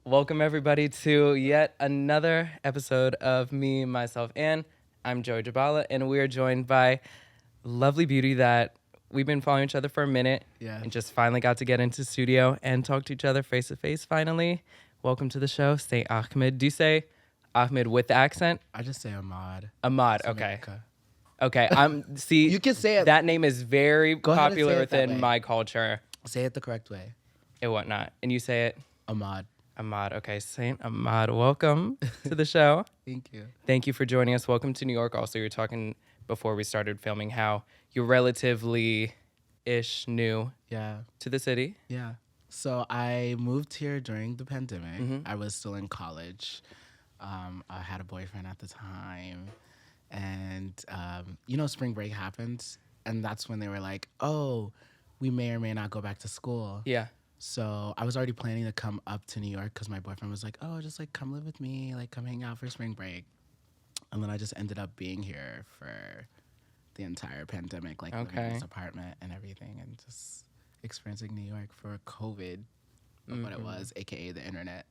Welcome everybody to yet another episode of Me, Myself, and I'm Joey Jabala, and we are joined by lovely beauty that we've been following each other for a minute, and just finally got to get into studio and talk to each other face to face. Finally, welcome to the show, SaintAhmad. Do you say Ahmed with the accent? I just say Ahmad. Ahmad, okay. Okay, see. You can say it. That name is very popular within my culture. Say it the correct way. And whatnot. And you say it? Ahmad. Ahmad. Okay, Saint Ahmad, welcome to the show. Thank you. Thank you for joining us. Welcome to New York. Also, you were talking before we started filming how you're relatively-ish new to the city. Yeah. So I moved here during the pandemic. I was still in college. I had a boyfriend at the time. And, spring break happened. And that's when they were like, oh, we may or may not go back to school. Yeah. So I was already planning to come up to New York because my boyfriend was like, oh, just like come live with me, like come hang out for spring break. And then I just ended up being here for the entire pandemic, like living in this apartment and everything, and just experiencing New York for COVID, what it was, AKA the internet.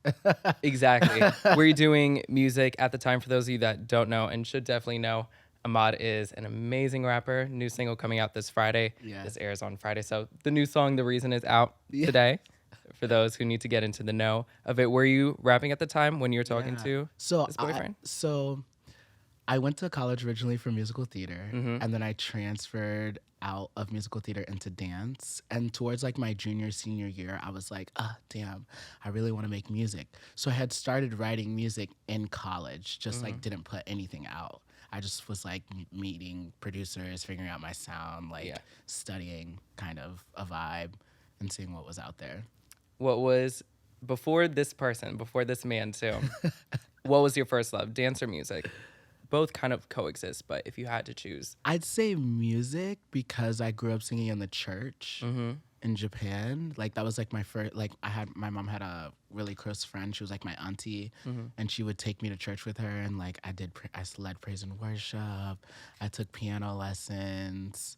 Exactly. Were you doing music at the time? For those of you that don't know and should definitely know, Ahmad is an amazing rapper. New single coming out this Friday. Yeah. This airs on Friday. So the new song, The Reason, is out today for those who need to get into the know of it. Were you rapping at the time when you were talking to this boyfriend? I went to college originally for musical theater, and then I transferred out of musical theater into dance. And towards like my junior, senior year, I was like, damn, I really want to make music. So I had started writing music in college, just like didn't put anything out. I just was like meeting producers, figuring out my sound, studying kind of a vibe and seeing what was out there. What was, before this man too, what was your first love, dance or music? Both kind of coexist, but if you had to choose. I'd say music because I grew up singing in the church in Japan. Like that was like my first, like my mom had a really close friend. She was like my auntie, and she would take me to church with her. And like I led praise and worship. I took piano lessons.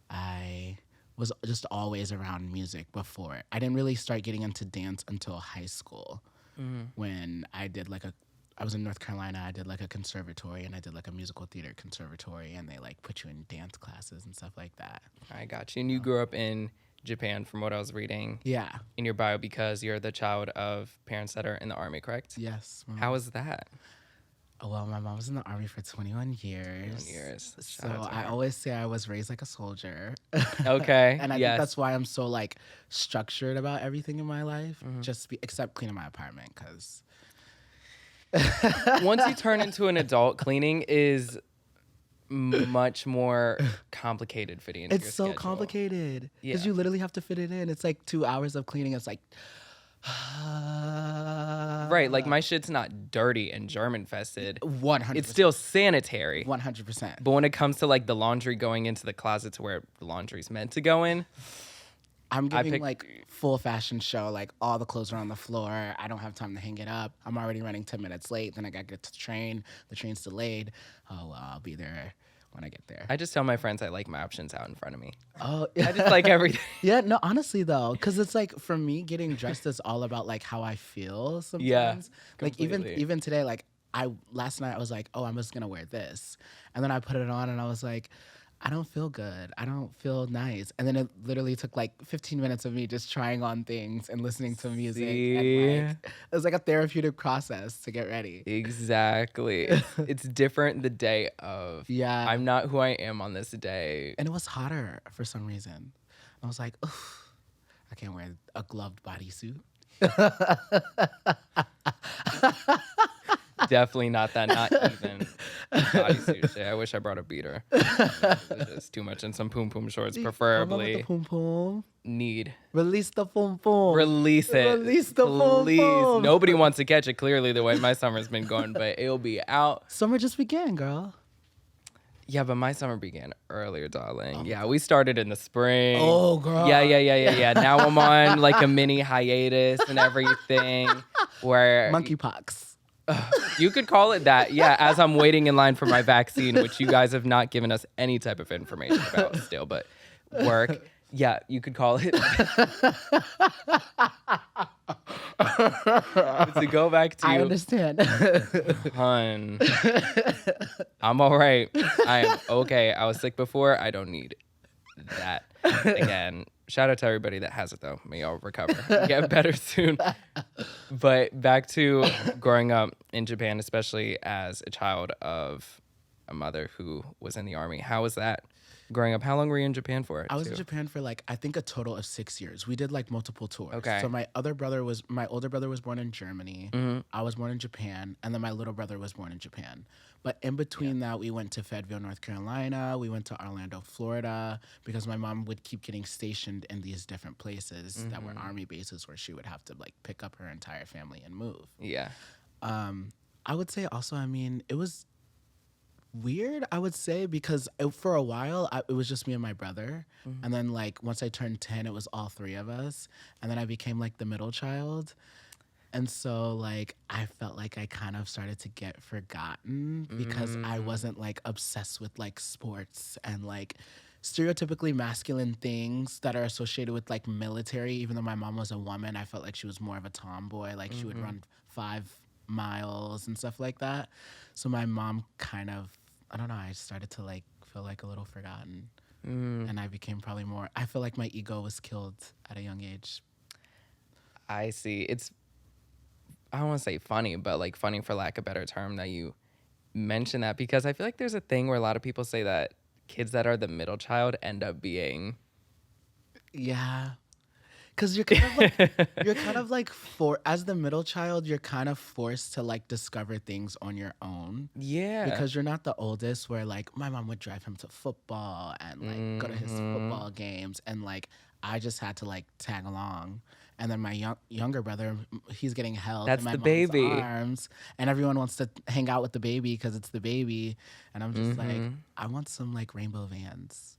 I was just always around music before. I didn't really start getting into dance until high school when I was in North Carolina. I did like a conservatory, and I did like a musical theater conservatory, and they like put you in dance classes and stuff like that. I got you. And you grew up in Japan, from what I was reading. Yeah. In your bio, because you're the child of parents that are in the army, correct? Yes. How was that? Oh, well, my mom was in the army for 21 years. 21 years. So I always say I was raised like a soldier. Okay. And I think that's why I'm so like structured about everything in my life, except cleaning my apartment, because once you turn into an adult, cleaning is much more complicated fitting into your schedule. It's so complicated because you literally have to fit it in. It's like 2 hours of cleaning. It's like right, like my shit's not dirty and germ infested. 100%. It's still sanitary. 100%. But when it comes to like the laundry going into the closets where the laundry's meant to go in, I'm giving like full fashion show, like all the clothes are on the floor. I don't have time to hang it up. I'm already running 10 minutes late. Then I got to get to the train. The train's delayed. Oh, well, I'll be there when I get there. I just tell my friends I like my options out in front of me. Oh, I just like everything. Yeah, no, honestly though, because it's like for me, getting dressed is all about like how I feel sometimes. Yeah, like even today, like last night I was like, oh, I'm just gonna wear this, and then I put it on and I was like, I don't feel good. I don't feel nice. And then it literally took like 15 minutes of me just trying on things and listening to music. And like, it was like a therapeutic process to get ready. Exactly. It's different the day of. Yeah. I'm not who I am on this day. And it was hotter for some reason. I was like, oof, I can't wear a gloved bodysuit. Definitely not that, not even bodysuit shit. I wish I brought a beater. It's just too much, and some poom poom shorts, preferably. The poom poom. Need. Release the poom poom. Release it. Release the poom poom. Nobody wants to catch it, clearly, the way my summer's been going, but it'll be out. Summer just began, girl. Yeah, but my summer began earlier, darling. Yeah, we started in the spring. Oh, girl. Yeah. Now I'm on like a mini hiatus and everything. Where monkeypox. You could call it that, yeah, as I'm waiting in line for my vaccine, which you guys have not given us any type of information about still, but work. Yeah, you could call it. To go back to... I understand. Hun, I'm all right. I am okay. I was sick before. I don't need that again. Shout out to everybody that has it, though. May y'all recover. Get better soon. But back to growing up in Japan, especially as a child of a mother who was in the army. How was that growing up? How long were you in Japan for? I was in Japan for like, I think a total of 6 years. We did like multiple tours. Okay. So my older brother was born in Germany. I was born in Japan. And then my little brother was born in Japan. But in between that, we went to Fayetteville, North Carolina. We went to Orlando, Florida, because my mom would keep getting stationed in these different places that were army bases where she would have to like pick up her entire family and move. Yeah. I would say also, I mean, it was weird, I would say, because for a while, it was just me and my brother. And then like once I turned 10, it was all three of us. And then I became like the middle child. And so, like, I felt like I kind of started to get forgotten because I wasn't, like, obsessed with, like, sports and, like, stereotypically masculine things that are associated with, like, military. Even though my mom was a woman, I felt like she was more of a tomboy. Like, she would run 5 miles and stuff like that. So my mom kind of, I don't know, I started to, like, feel, like, a little forgotten. And I became probably more, I feel like my ego was killed at a young age. I see. It's... I don't want to say funny, but like funny for lack of a better term that you mention that, because I feel like there's a thing where a lot of people say that kids that are the middle child end up being... Yeah. Because you're kind of like, as the middle child, you're kind of forced to like discover things on your own. Yeah. Because you're not the oldest, where like my mom would drive him to football and like go to his football games. And like, I just had to like tag along. And then my younger brother, he's getting held That's in my the mom's baby. arms. And everyone wants to hang out with the baby because it's the baby. And I'm just like, I want some like rainbow Vans.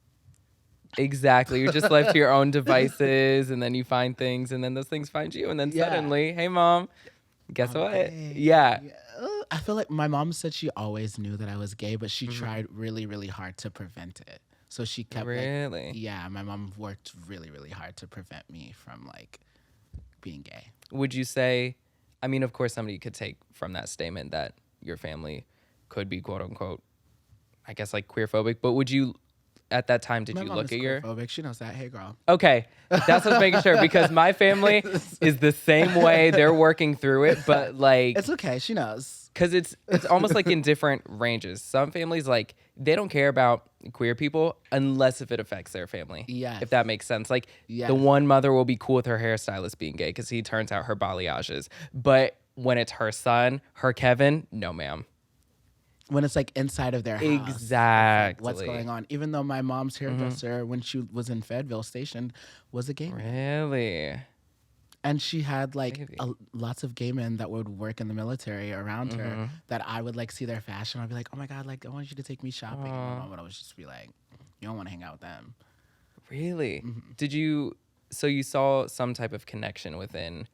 Exactly. You're just left to your own devices, and then you find things, and then those things find you. And then suddenly, hey, Mom, guess what? Gay. Yeah. I feel like my mom said she always knew that I was gay, but she tried really, really hard to prevent it. So she kept Really? my mom worked really, really hard to prevent me from like being gay. Would you say, I mean, of course, somebody could take from that statement that your family could be, quote unquote, I guess like queerphobic, but would you, at that time, did My you mom look is at your... queerphobic. She knows that. Hey, girl. Okay, that's what I was making sure, because my family is the same way. They're working through it, but like... It's okay. She knows. Because it's almost like in different ranges. Some families, like, they don't care about queer people unless if it affects their family. Yes. If that makes sense. Like, Yes. the one mother will be cool with her hairstylist being gay because he turns out her balayages. But when it's her son, her Kevin, no, ma'am. When it's like inside of their house. Exactly. What's going on? Even though my mom's hairdresser, when she was in Fayetteville stationed, was a gay man. Really? And she had like lots of gay men that would work in the military around her that I would like see their fashion. I'd be like, oh my God, like I want you to take me shopping. And my mom would always just be like, you don't want to hang out with them. Really? Did you, so you saw some type of connection within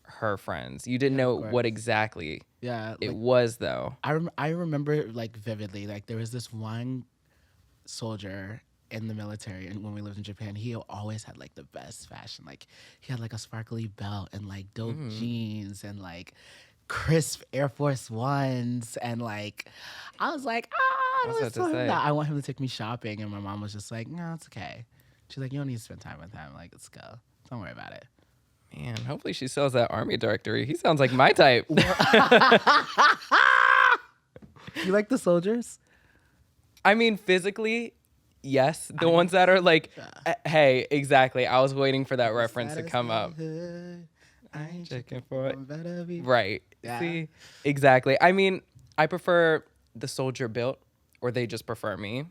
her friends. You didn't know what exactly it was though. I remember like vividly, like there was this one soldier in the military, and when we lived in Japan, he always had like the best fashion. Like he had like a sparkly belt and like dope jeans and like crisp Air Force Ones, and like I was like, I want him to take me shopping, and my mom was just like, no, it's okay. She's like, you don't need to spend time with him. Like, let's go. Don't worry about it. Man, hopefully she sells that army directory. He sounds like my type. You like the soldiers? I mean, physically, yes. The ones that are like, hey, exactly. I was waiting for that reference to come up. I ain't Checking for it. it. Right. Yeah. See? Exactly. I mean, I prefer the soldier built, or they just prefer me.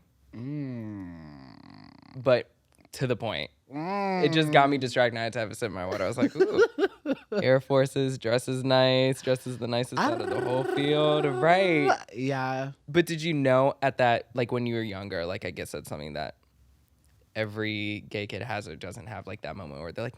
But to the point. It just got me distracted. I had to have a sip of my water. I was like, ooh. Air Forces, dress is nice. Dress is the nicest out of the whole field. Right. Yeah. But did you know at that, like when you were younger, like I guess that's something that every gay kid has or doesn't have, like that moment where they're like,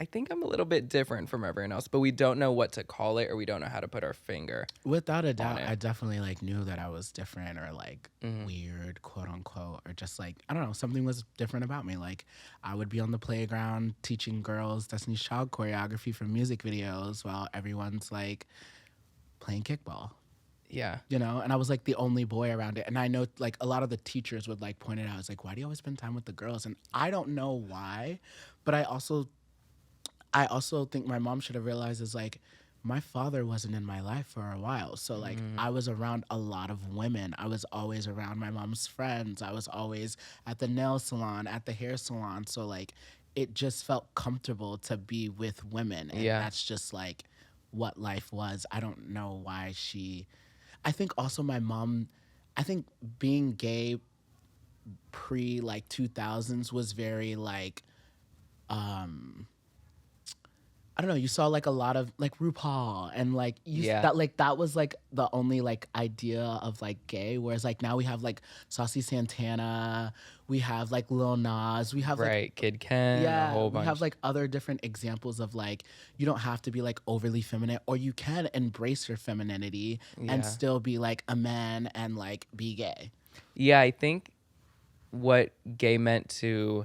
I think I'm a little bit different from everyone else, but we don't know what to call it or we don't know how to put our finger. Without a doubt, I definitely like knew that I was different or like weird, quote unquote, or just like, I don't know, something was different about me. Like I would be on the playground teaching girls Destiny's Child choreography for music videos while everyone's like playing kickball. Yeah. You know, and I was like the only boy around it. And I know like a lot of the teachers would like point it out. It's like, why do you always spend time with the girls? And I don't know why, but I also think my mom should have realized is like my father wasn't in my life for a while. So like I was around a lot of women. I was always around my mom's friends. I was always at the nail salon, at the hair salon. So like it just felt comfortable to be with women. And that's just like what life was. I don't know why I think also my mom, I think being gay pre like 2000s was very like, I don't know, you saw like a lot of like RuPaul and like that was like the only like idea of like gay, whereas like now we have like Saucy Santana, we have like Lil Nas, we have like Kid Ken, a whole bunch. We have like other different examples of like you don't have to be like overly feminine, or you can embrace your femininity and still be like a man and like be gay. Yeah, I think what gay meant to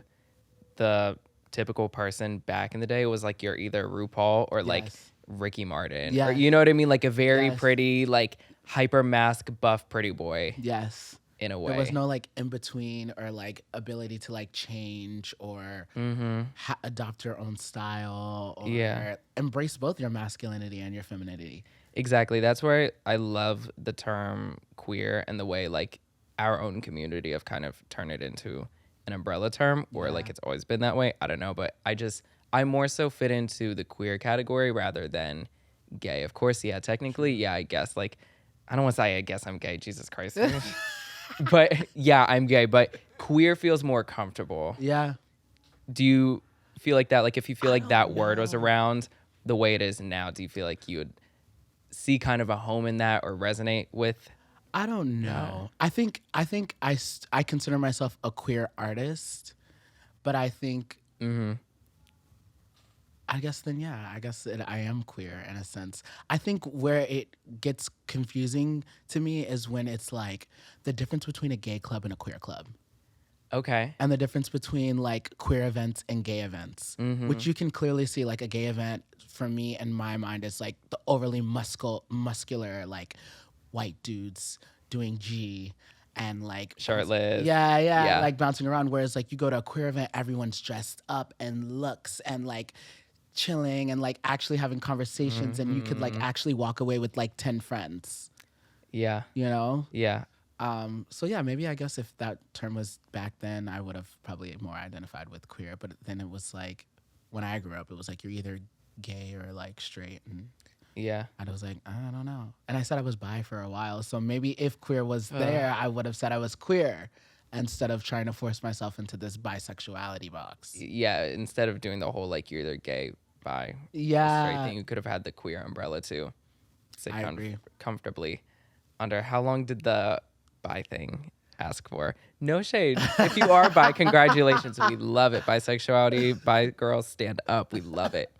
the typical person back in the day was like you're either RuPaul or like Ricky Martin. Or, you know what I mean? Like a very pretty, like hyper mask buff pretty boy. Yes. In a way. There was no like in between or like ability to like change or adopt your own style or embrace both your masculinity and your femininity. Exactly. That's where I love the term queer and the way like our own community have kind of turned it into an umbrella term, or like it's always been that way. I don't know, but I more so fit into the queer category rather than gay. Of course, technically, I guess like I don't want to say I guess I'm gay. Jesus Christ. But I'm gay, but queer feels more comfortable. Yeah. Do you feel like that? Like if you feel like that word was around the way it is now, do you feel like you would see kind of a home in that or resonate with? I don't know. I think I consider myself a queer artist, but I think I guess I am queer in a sense. I think where it gets confusing to me is when it's like the difference between a gay club and a queer club. Okay. And the difference between like queer events and gay events, which you can clearly see. Like a gay event for me in my mind is like the overly muscular like white dudes doing G and like shirtless. Yeah, like bouncing around. Whereas like you go to a queer event, everyone's dressed up and looks and like chilling and like actually having conversations, and you could like actually walk away with like 10 friends. Yeah. You know? Yeah. So yeah, maybe I guess if that term was back then, I would have probably more identified with queer. But then it was like, when I grew up, it was like you're either gay or like straight. And I was like, I don't know. And I said I was bi for a while. So maybe if queer was there, I would have said I was queer instead of trying to force myself into this bisexuality box. Yeah, instead of doing the whole like you're either gay, bi, straight thing, you could have had the queer umbrella too. Sit comfortably under. How long did the bi thing ask for? No shade. If you are bi, congratulations. We love it. Bisexuality, bi girls, stand up. We love it.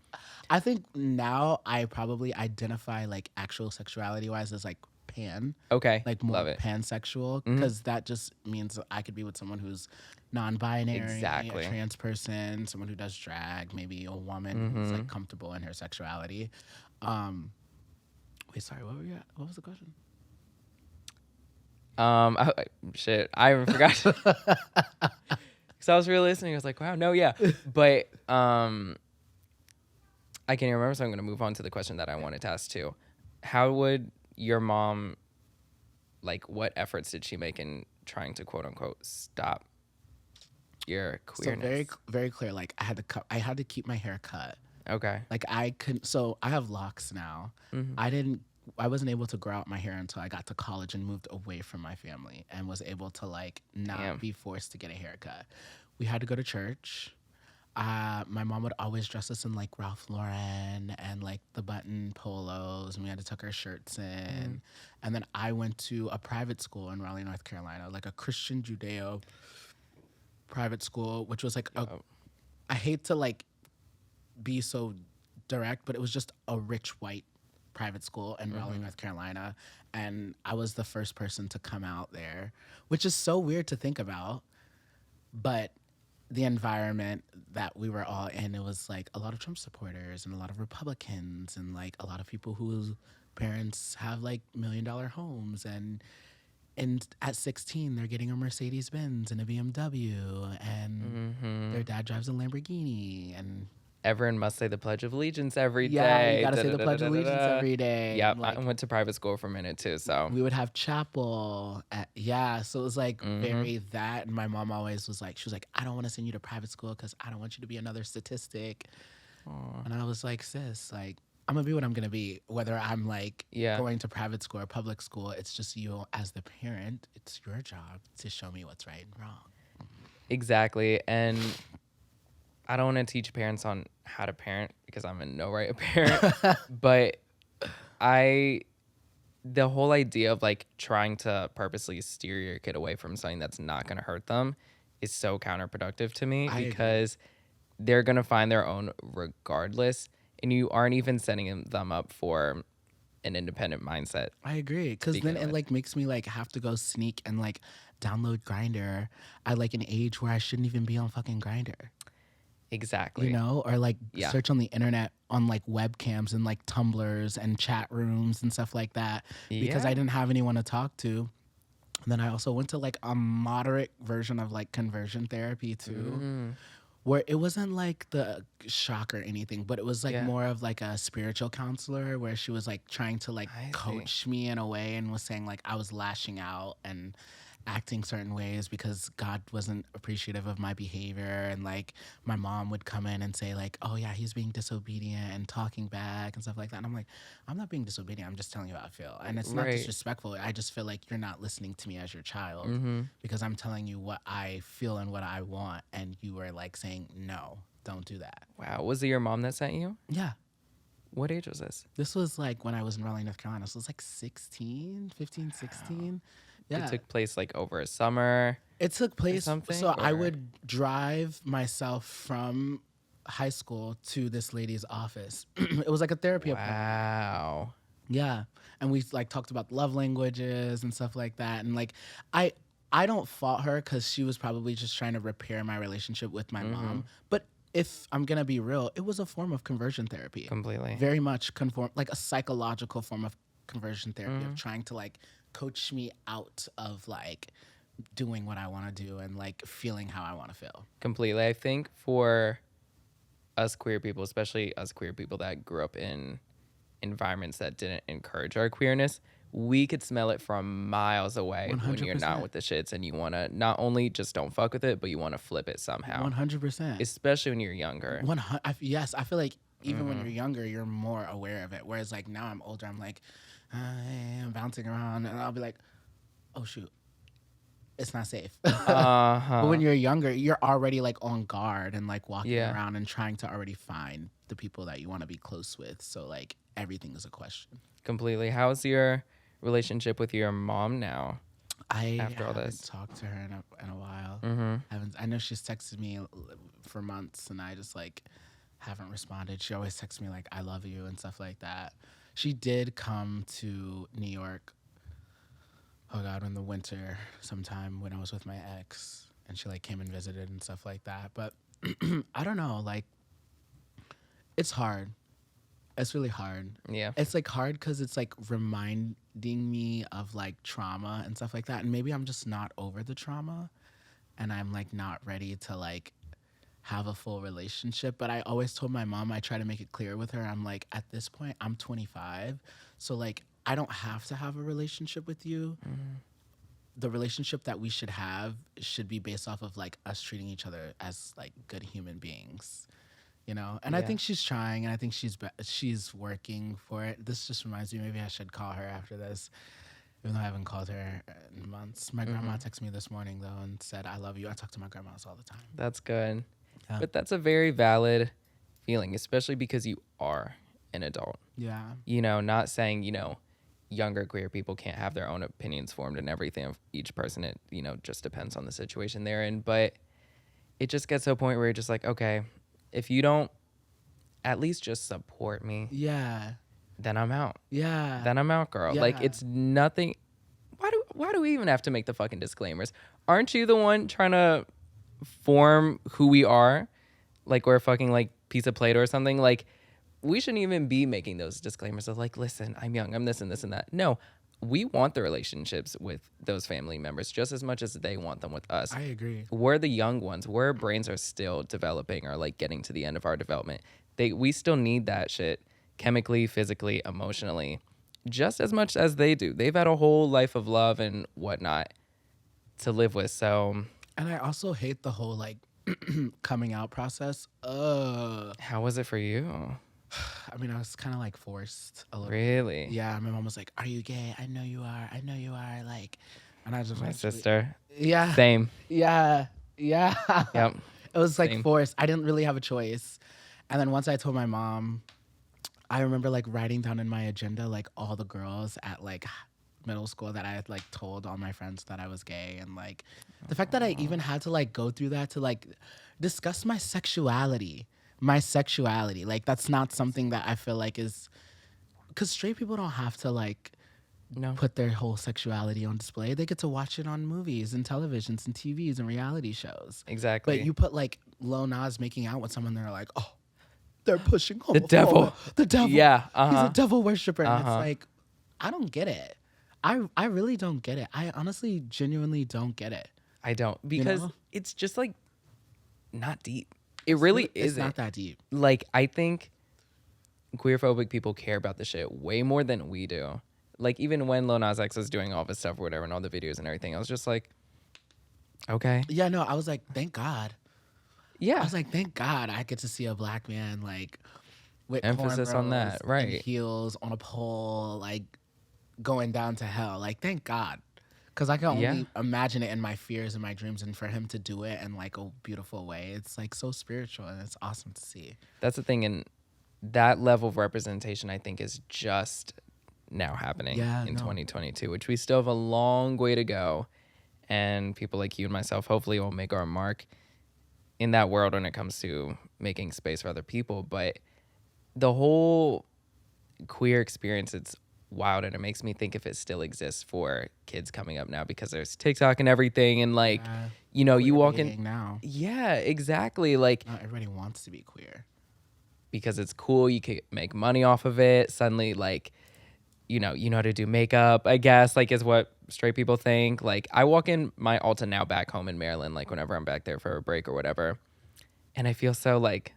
I think now I probably identify like actual sexuality wise as like pan. Okay. Like more pansexual, because that just means I could be with someone who's non-binary, a trans person, someone who does drag, maybe a woman who's like comfortable in her sexuality. Wait, sorry, what was the question? Shit, I even forgot. Because I was really listening. I was like, wow, no, yeah. But I can't even remember, so I'm going to move on to the question that I wanted to ask too. How would your mom, like, what efforts did she make in trying to quote unquote stop your queerness? So very, very clear. Like I had to keep my hair cut. Okay. Like I couldn't. So I have locks now. I wasn't able to grow out my hair until I got to college and moved away from my family and was able to like not be forced to get a haircut. We had to go to church. My mom would always dress us in like Ralph Lauren and like the button polos, and we had to tuck our shirts in. And then I went to a private school in Raleigh, North Carolina, like a Christian Judeo private school, which was like I hate to like be so direct, but it was just a rich white private school in Raleigh, North Carolina. And I was the first person to come out there, which is so weird to think about. But the environment that we were all in, it was like a lot of Trump supporters and a lot of Republicans and like a lot of people whose parents have like $1 million homes, and at 16 they're getting a Mercedes Benz and a BMW, and their dad drives a Lamborghini, and everyone must say the Pledge of Allegiance every day. yeah, you gotta say the Pledge of Allegiance every day. Yeah, like, I went to private school for a minute too, so we would have chapel so it was like very that. And my mom always was like, she was like, I don't want to send you to private school because I don't want you to be another statistic. And I was like, sis, like, I'm gonna be what I'm gonna be, whether I'm like going to private school or public school. It's just you as the parent, it's your job to show me what's right and wrong. Exactly. And I don't want to teach parents on how to parent because I'm in no right a parent. But the whole idea of like trying to purposely steer your kid away from something that's not going to hurt them is so counterproductive to me, because they're going to find their own regardless. And you aren't even setting them up for an independent mindset. I agree, because then it like makes me like have to go sneak and like download Grindr at like an age where I shouldn't even be on fucking Grindr. Exactly. You know, or like search on the internet on like webcams and like Tumblrs and chat rooms and stuff like that, because I didn't have anyone to talk to. And then I also went to like a moderate version of like conversion therapy too, where it wasn't like the shock or anything, but it was like more of like a spiritual counselor, where she was like trying to like coach me in a way, and was saying like I was lashing out and acting certain ways because God wasn't appreciative of my behavior. And like my mom would come in and say like, oh yeah, he's being disobedient and talking back and stuff like that. And I'm like, I'm not being disobedient, I'm just telling you how I feel. And it's not disrespectful. I just feel like you're not listening to me as your child, because I'm telling you what I feel and what I want, and you were like saying, no, don't do that. Wow. Was it your mom that sent you? Yeah. What age was this? This was like when I was in Raleigh, North Carolina. So it was like 16, 15, 16. Yeah. It took place like over a summer. It took place. So I would drive myself from high school to this lady's office. It was like a therapy appointment. Wow. Yeah. And we like talked about love languages and stuff like that. And like I don't fault her, because she was probably just trying to repair my relationship with my mom. But if I'm gonna be real, it was a form of conversion therapy. Completely. Very much like a psychological form of conversion therapy, of trying to like coach me out of like doing what I want to do and like feeling how I want to feel. Completely. I think for us queer people, especially us queer people that grew up in environments that didn't encourage our queerness, we could smell it from miles away 100%. when you're not with the shits, and you want to not only just don't fuck with it, but you want to flip it somehow. 100%. Especially when you're younger. Yes, I feel like even when you're younger, you're more aware of it. Whereas like now I'm older, I'm like, I'm bouncing around, and I'll be like, oh shoot, it's not safe. But when you're younger, you're already like on guard and like walking around and trying to already find the people that you want to be close with. So like everything is a question. Completely. How's your relationship with your mom now? After all this, talked to her in a while. I know she's texted me for months, and I just like haven't responded. She always texts me like, I love you and stuff like that. She did come to New York, oh God, in the winter sometime when I was with my ex, and she like came and visited and stuff like that. But I don't know, like it's hard. It's really hard. Yeah. It's like hard because it's like reminding me of like trauma and stuff like that. And maybe I'm just not over the trauma, and I'm like not ready to like have a full relationship. But I always told my mom, I try to make it clear with her, I'm like, at this point, I'm 25. So like, I don't have to have a relationship with you. The relationship that we should have should be based off of like us treating each other as like good human beings, you know? And I think she's trying, and I think she's working for it. This just reminds me, maybe I should call her after this, even though I haven't called her in months. My grandma texted me this morning though and said, I love you. I talk to my grandmas all the time. That's good. Yeah. But that's a very valid feeling, especially because you are an adult. Yeah. You know, not saying, you know, younger queer people can't have their own opinions formed and everything of each person. It, you know, just depends on the situation they're in. But it just gets to a point where you're just like, okay, if you don't at least just support me, Yeah. then I'm out. Yeah. Then I'm out, girl. Like, Yeah. it's nothing. Why do we even have to make the fucking disclaimers? Aren't you the one trying to form who we are? Like, we're a fucking, like, piece of Play-Doh or something? Like, we shouldn't even be making those disclaimers of, like, listen, I'm young, I'm this and this and that. No, we want the relationships with those family members just as much as they want them with us. I agree. We're the young ones. Our brains are still developing or, like, getting to the end of our development. We still need that shit chemically, physically, emotionally, just as much as they do. They've had a whole life of love and whatnot to live with. So, And I also hate the whole like coming out process. how was it for you? I mean, I was kind of like forced a little. Really? Yeah, my mom was like, "Are you gay? I know you are. I know you are." Like, and I just My like, sister. Yeah. Same. Yeah. Yeah. Yep. It was like Same. forced. I didn't really have a choice. And then once I told my mom, I remember like writing down in my agenda like all the girls at like middle school that I had like told all my friends that I was gay, and like the fact that I even had to like go through that to like discuss my sexuality. Like that's not something that I feel like is, because straight people don't have to like No. put their whole sexuality on display. They get to watch it on movies and televisions and TVs and reality shows. Exactly. But you put like Lil Nas making out with someone, they're like, oh, they're pushing homophobic. The devil. The devil. Yeah. He's a devil worshiper. And it's Uh-huh. like, I don't get it. I really don't get it. I honestly, genuinely don't get it. I don't, because know? it's just like not deep. It really It's isn't. not that deep. Like, I think queerphobic people care about this shit way more than we do. Like, even when Lil Nas X was doing all this stuff or whatever and all the videos and everything, I was just like, okay. Yeah, no, I was like, thank God. Yeah. I was like, thank God I get to see a black man like with Emphasis on that, cornrows right. and heels on a pole, like going down to hell. Like, thank God. Because I can only imagine it in my fears and my dreams, and for him to do it in like a beautiful way, it's like so spiritual and it's awesome to see. That's the thing. And that level of representation, I think, is just now happening in 2022, which we still have a long way to go. And people like you and myself hopefully will make our mark in that world when it comes to making space for other people. But the whole queer experience, it's wild, and it makes me think if it still exists for kids coming up now, because there's TikTok and everything, and like, you know, you walk in now. Yeah, exactly. Like, not everybody wants to be queer because it's cool. You can make money off of it. Suddenly, like, you know how to do makeup, I guess, like, is what straight people think. Like, I walk in my Ulta now back home in Maryland, like whenever I'm back there for a break or whatever, and I feel so like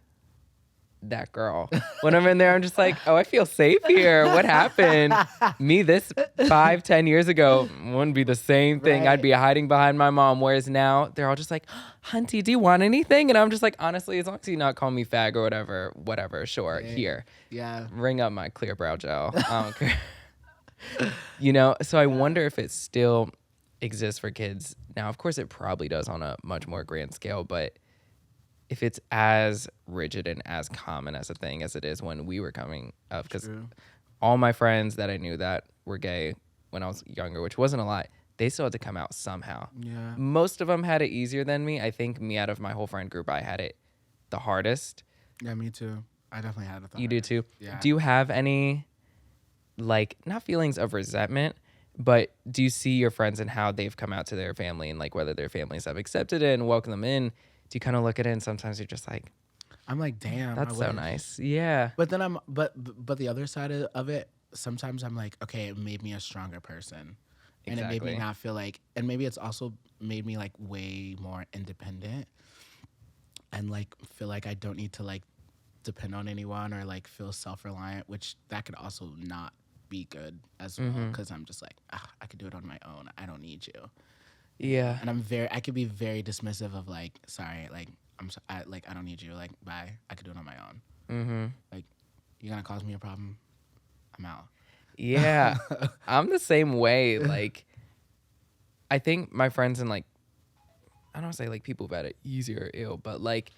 that girl. When I'm in there, I'm just like, oh, I feel safe here. What happened? Me this 5-10 years ago wouldn't be the same thing. Right. I'd be hiding behind my mom. Whereas now they're all just like, Hunty, do you want anything? And I'm just like, honestly, as long as you not call me fag or whatever, sure, here. Yeah. Ring up my clear brow gel. I don't care. You know, so I wonder if it still exists for kids. Now, of course, it probably does on a much more grand scale, but if it's as rigid and as common as a thing as it is when we were coming up, because all my friends that I knew that were gay when I was younger, which wasn't a lot, they still had to come out somehow. Yeah. Most of them had it easier than me. I think me, out of my whole friend group, I had it the hardest. Yeah, me too. I definitely had it. You do too? Yeah. Do you have any, like, not feelings of resentment, but do you see your friends and how they've come out to their family, and like whether their families have accepted it and welcomed them in? Do you kind of look at it and sometimes you're just like, I'm like, damn, that's so nice. Yeah. But then but the other side of it, sometimes I'm like, okay, it made me a stronger person. And it made me not feel like, and maybe it's also made me like way more independent and like feel like I don't need to like depend on anyone or like feel self-reliant, which that could also not be good as well, because I'm just like, I could do it on my own. I don't need you. Yeah. And I could be very dismissive of like, sorry, like I don't need you. Like, bye. I could do it on my own. Mm-hmm. Like, you're gonna cause me a problem, I'm out. Yeah. I'm the same way. Like, I think my friends and like, I don't want to say like people who've had it easy or ill, but like,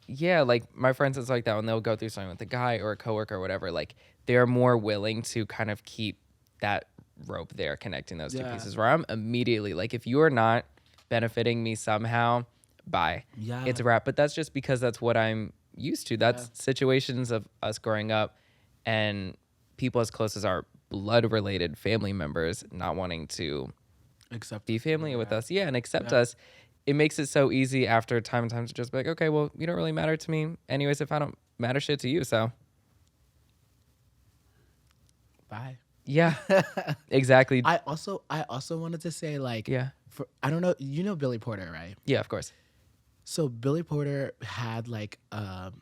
yeah, like my friends, it's like that when they'll go through something with a guy or a coworker or whatever, like they're more willing to kind of keep that rope there connecting those two pieces, where I'm immediately like, if you're not benefiting me somehow, bye. Yeah. It's a wrap. But that's just because that's what I'm used to. That's situations of us growing up and people as close as our blood related family members not wanting to be family with us. Yeah, and accept us. It makes it so easy after time and time to just be like, okay, well, you don't really matter to me. Anyways, if I don't matter shit to you, so. Bye. Yeah, exactly. I also wanted to say, like, I don't know, you know Billy Porter, right? Yeah, of course. So Billy Porter had like a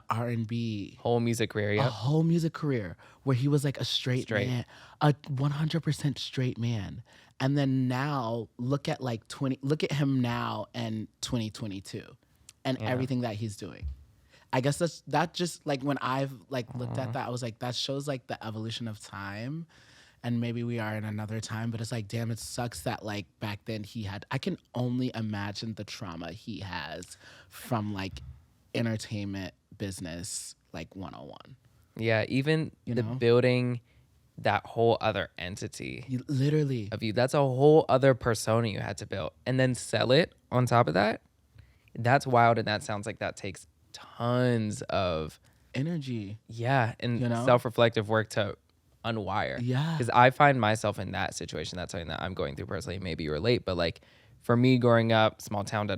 R&B whole music career, a whole music career where he was like a straight man, a 100% straight man. And then now look at him now and 2022 and everything that he's doing. I guess that just like when I've like looked at that, I was like, that shows like the evolution of time. And maybe we are in another time, but it's like, damn, it sucks that like back then I can only imagine the trauma he has from like entertainment business, like 101. Yeah, even the building that whole other entity literally of you. That's a whole other persona you had to build and then sell it on top of that. That's wild. And that sounds like that takes tons of energy. Yeah. And self-reflective work to unwire. Yeah. Because I find myself in that situation. That's something that I'm going through personally. Maybe you relate, but like for me growing up, small town,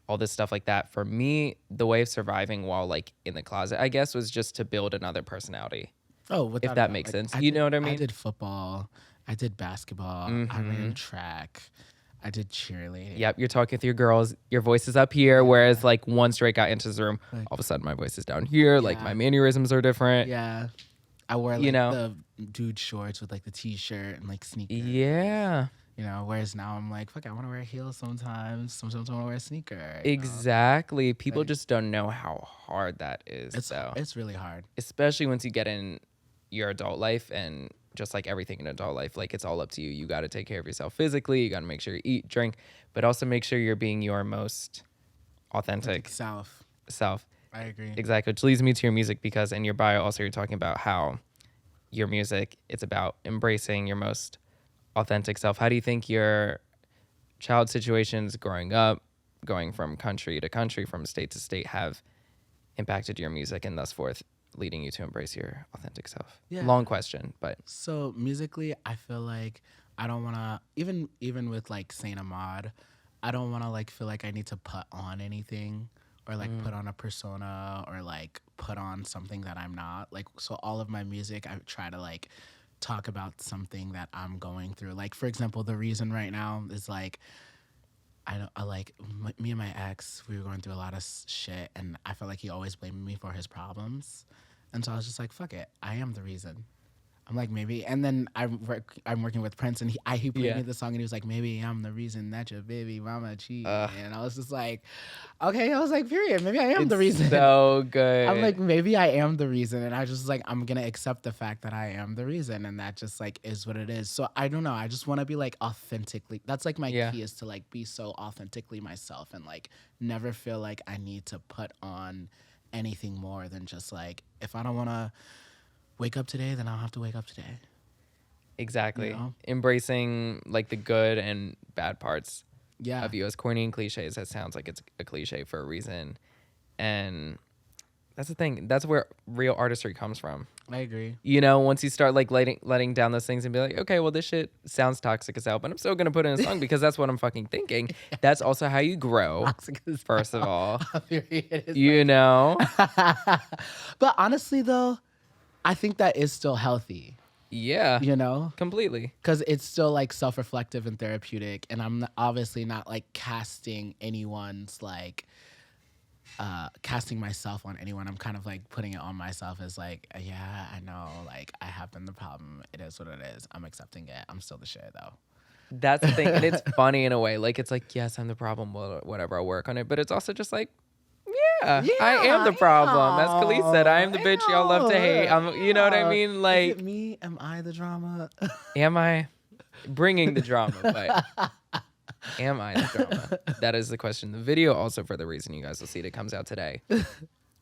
all this stuff like that. For me, the way of surviving while like in the closet, I guess, was just to build another personality. Oh, if that makes sense. You know what I mean? I did football. I did basketball. I ran track. I did cheerleading. Yep, you're talking with your girls. Your voice is up here, whereas like one straight guy enters the room, all of a sudden my voice is down here. Like my mannerisms are different. Yeah. I wore like the dude shorts with like the t-shirt and like sneakers. Yeah. Whereas now I'm like, fuck, I want to wear heels sometimes. Sometimes I want to wear a sneaker. Exactly. People just don't know how hard that is. It's really hard. Especially once you get in your adult life and just like everything in adult life, like it's all up to you. You got to take care of yourself physically. You got to make sure you eat, drink, but also make sure you're being your most authentic self. I agree. Exactly. Which leads me to your music because in your bio also you're talking about how your music, it's about embracing your most authentic self. How do you think your child situations growing up, going from country to country, from state to state have impacted your music and thus forth, leading you to embrace your authentic self? Yeah. Long question, but. So musically, I feel like I don't want to, even with like SaintAhmad, I don't want to like feel like I need to put on anything or like put on a persona or like put on something that I'm not. Like, so all of my music, I try to like talk about something that I'm going through. Like, for example, the reason right now is like, me and my ex, we were going through a lot of shit, and I felt like he always blamed me for his problems. And so I was just like, fuck it, I am the reason. I'm like, maybe. And then I'm working with Prince, and he played me the song, and he was like, maybe I'm the reason that your baby mama cheated. And I was just like, okay. I was like, period. Maybe I am the reason. So good. I'm like, maybe I am the reason. And I just like, I'm going to accept the fact that I am the reason. And that just like is what it is. So I don't know. I just want to be like authentically. That's like my key is to like be so authentically myself and like never feel like I need to put on anything more than just like, if I don't want to wake up today, then I'll have to wake up today. Exactly. Embracing like the good and bad parts of you. As corny and cliche as that sounds, like it's a cliche for a reason. And that's the thing. That's where real artistry comes from. I agree. Once you start like letting down those things and be like, okay, well, this shit sounds toxic as hell, but I'm still going to put in a song because that's what I'm fucking thinking. That's also how you grow, first of all. But honestly, though, I think that is still healthy. Yeah. Completely. Because it's still like self-reflective and therapeutic. And I'm obviously not like casting anyone's like, casting myself on anyone. I'm kind of like putting it on myself as like, yeah, I know, like I have been the problem. It is what it is. I'm accepting it. I'm still the shit though. That's the thing. And it's funny in a way. Like, it's like, yes, I'm the problem. Whatever, I'll work on it. But it's also just like, yeah, I am the problem. As Khalees said, I am the bitch y'all love to hate. You know what I mean? Like, is it me? Am I the drama? Am I bringing the drama? But am I the drama? That is the question. The video also, for the reason you guys will see it, comes out today,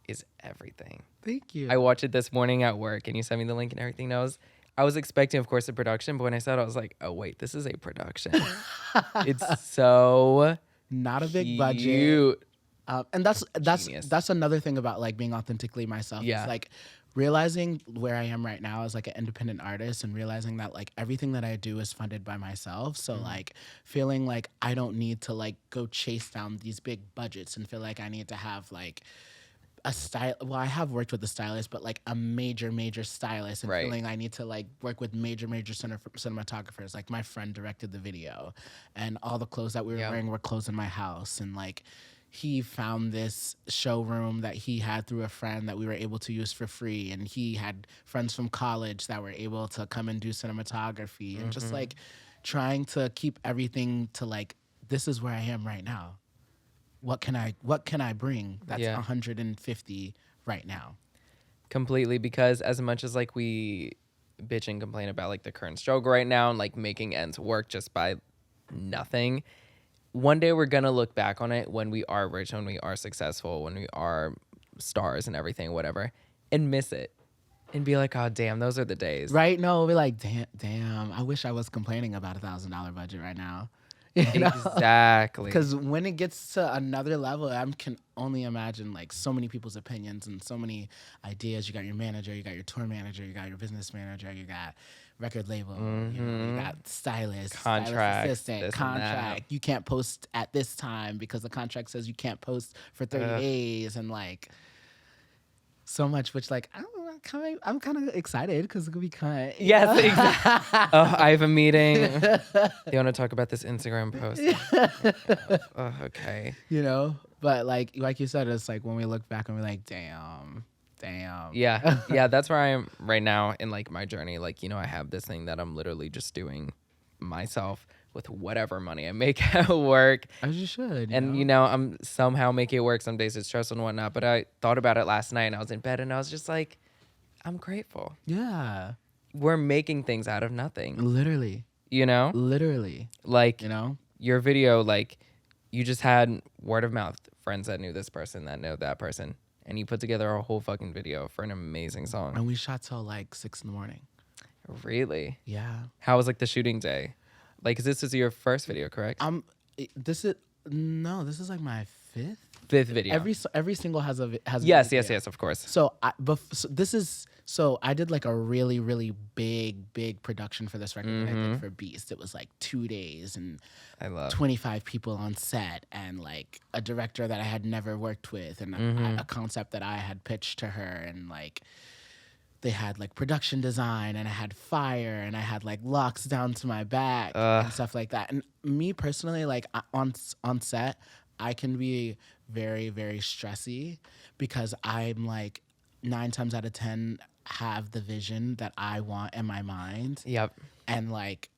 is everything. Thank you. I watched it this morning at work, and you sent me the link and everything. I was expecting, of course, a production, but when I saw it, I was like, oh, wait, this is a production. It's so not a big cute. budget. And that's Genius. that's another thing about like being authentically myself. Yeah. It's like realizing where I am right now as like an independent artist and realizing that like everything that I do is funded by myself. So like feeling like I don't need to like go chase down these big budgets and feel like I need to have like a style. Well, I have worked with a stylist, but like a major stylist, and Right. feeling I need to like work with major cinematographers. Like my friend directed the video, and all the clothes that we were wearing were clothes in my house, and like he found this showroom that he had through a friend that we were able to use for free, and he had friends from college that were able to come and do cinematography, and just like trying to keep everything to like, this is where I am right now. What can I bring that's 150 right now? Completely, because as much as like we bitch and complain about like the current struggle right now and like making ends work just by nothing, one day we're gonna look back on it when we are rich, when we are successful, when we are stars and everything, whatever, and miss it and be like, oh damn, those are the days. Right? No, we'll be like, damn, I wish I was complaining about $1,000 budget right now. You know? Exactly. Because when it gets to another level, I can only imagine like so many people's opinions and so many ideas. You got your manager, you got your tour manager, you got your business manager, you got record label, you know, you got stylist, Contract, stylist assistant, contract. You can't post at this time because the contract says you can't post for 30 days, and like so much, which like I'm kind of excited because it's gonna be kind. Yes, exactly. Oh, I have a meeting. You want to talk about this Instagram post? Oh, okay. You know, but like you said, it's like when we look back and we're like, damn. Yeah, that's where I am right now in like my journey. Like, you know, I have this thing that I'm literally just doing myself with whatever money I make at work. As you should. You know, I'm somehow making it work. Some days it's stressful and whatnot. But I thought about it last night and I was in bed and I was just like, I'm grateful. Yeah. We're making things out of nothing. Literally. You know? Literally. Like, you know, your video, like, you just had word of mouth, friends that knew this person, that know that person. And you put together a whole fucking video for an amazing song. And we shot till like 6 a.m. Really? Yeah. How was like the shooting day? Like, 'cause this is your first video, correct? This is like my fifth video. Every single has a yes, of course. So I did like a really big production for this record that I did for Beast. It was like 2 days and I love 25 people on set and like a director that I had never worked with and a concept that I had pitched to her, and like they had like production design and I had fire and I had like locks down to my back and stuff like that. And me personally, like on set, I can be very, very stressy because I'm like 9 times out of 10 have the vision that I want in my mind. Yep. And like,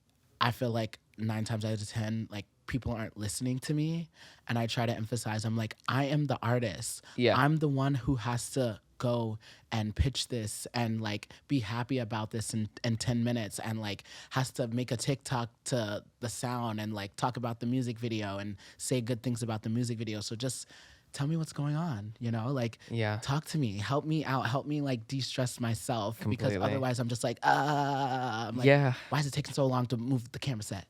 I feel like 9 times out of 10, like people aren't listening to me. And I try to emphasize, I'm like, I am the artist. Yeah. I'm the one who has to go and pitch this and like be happy about this in 10 minutes and like has to make a TikTok to the sound and like talk about the music video and say good things about the music video. So just tell me what's going on, you know, like talk to me, help me out, help me like de-stress myself. Completely. Because otherwise I'm just like, I'm like, why is it taking so long to move the camera set?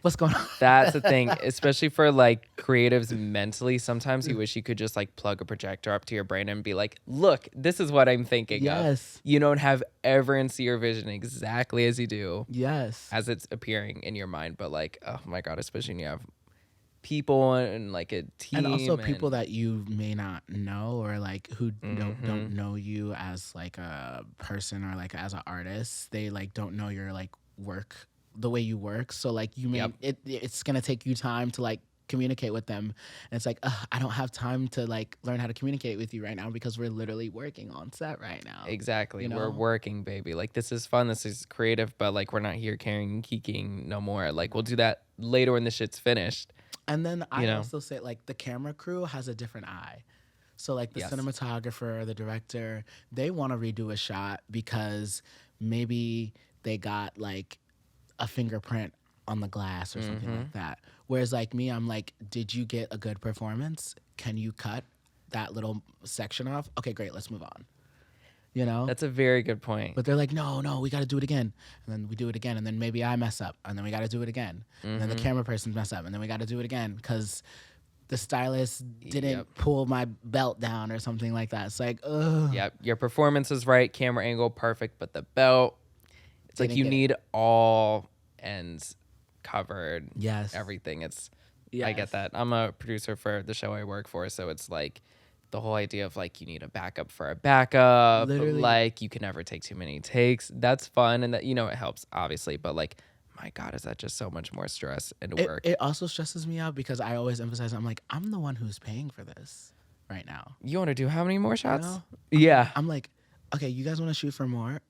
What's going on? That's the thing, especially for like creatives mentally. Sometimes you wish you could just like plug a projector up to your brain and be like, look, this is what I'm thinking of. You don't have everyone see your vision exactly as you do. Yes. As it's appearing in your mind. But like, oh my God, especially when you have people and like a team. And also people that you may not know or like who don't know you as like a person or like as an artist. They like don't know your like work, the way you work. So like you may it's gonna take you time to like communicate with them, and it's like I don't have time to like learn how to communicate with you right now because we're literally working on set right now. Exactly. You know? We're working, baby. Like this is fun, this is creative, but like we're not here carrying and keeking no more. Like we'll do that later when the shit's finished. And then I also say like the camera crew has a different eye. So like the cinematographer, the director, they want to redo a shot because maybe they got like a fingerprint on the glass or something like that. Whereas like me, I'm like, did you get a good performance? Can you cut that little section off? Okay, great, let's move on. You know? That's a very good point. But they're like, no, we got to do it again. And then we do it again. And then maybe I mess up. And then we got to do it again. And then the camera person mess up. And then we got to do it again. Because the stylist didn't pull my belt down or something like that. It's like, ugh. Yeah, your performance is right, camera angle perfect, but the belt, it's like you need all ends covered. Yes. Everything. I get that. I'm a producer for the show I work for, so it's like the whole idea of like you need a backup for a backup. Literally. Like you can never take too many takes. That's fun and that it helps obviously, but like my God, is that just so much more stress and work? It also stresses me out because I always emphasize, I'm like, I'm the one who's paying for this right now. You want to do how many more shots? Yeah. I'm like, okay, you guys want to shoot for more?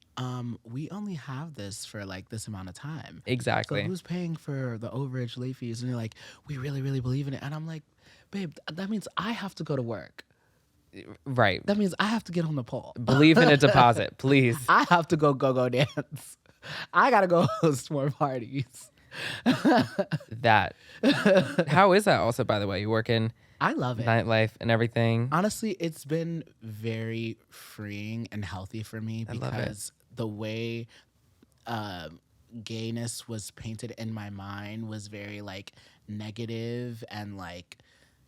We only have this for like this amount of time. Exactly. So who's paying for the overage, late fees? And they're like, we really, really believe in it. And I'm like, babe, that means I have to go to work. Right. That means I have to get on the pole. Believe in a deposit, please. I have to go dance. I gotta go host more parties. That. How is that also, by the way? You work in I love it. Nightlife and everything. Honestly, it's been very freeing and healthy for me because the way gayness was painted in my mind was very like negative and like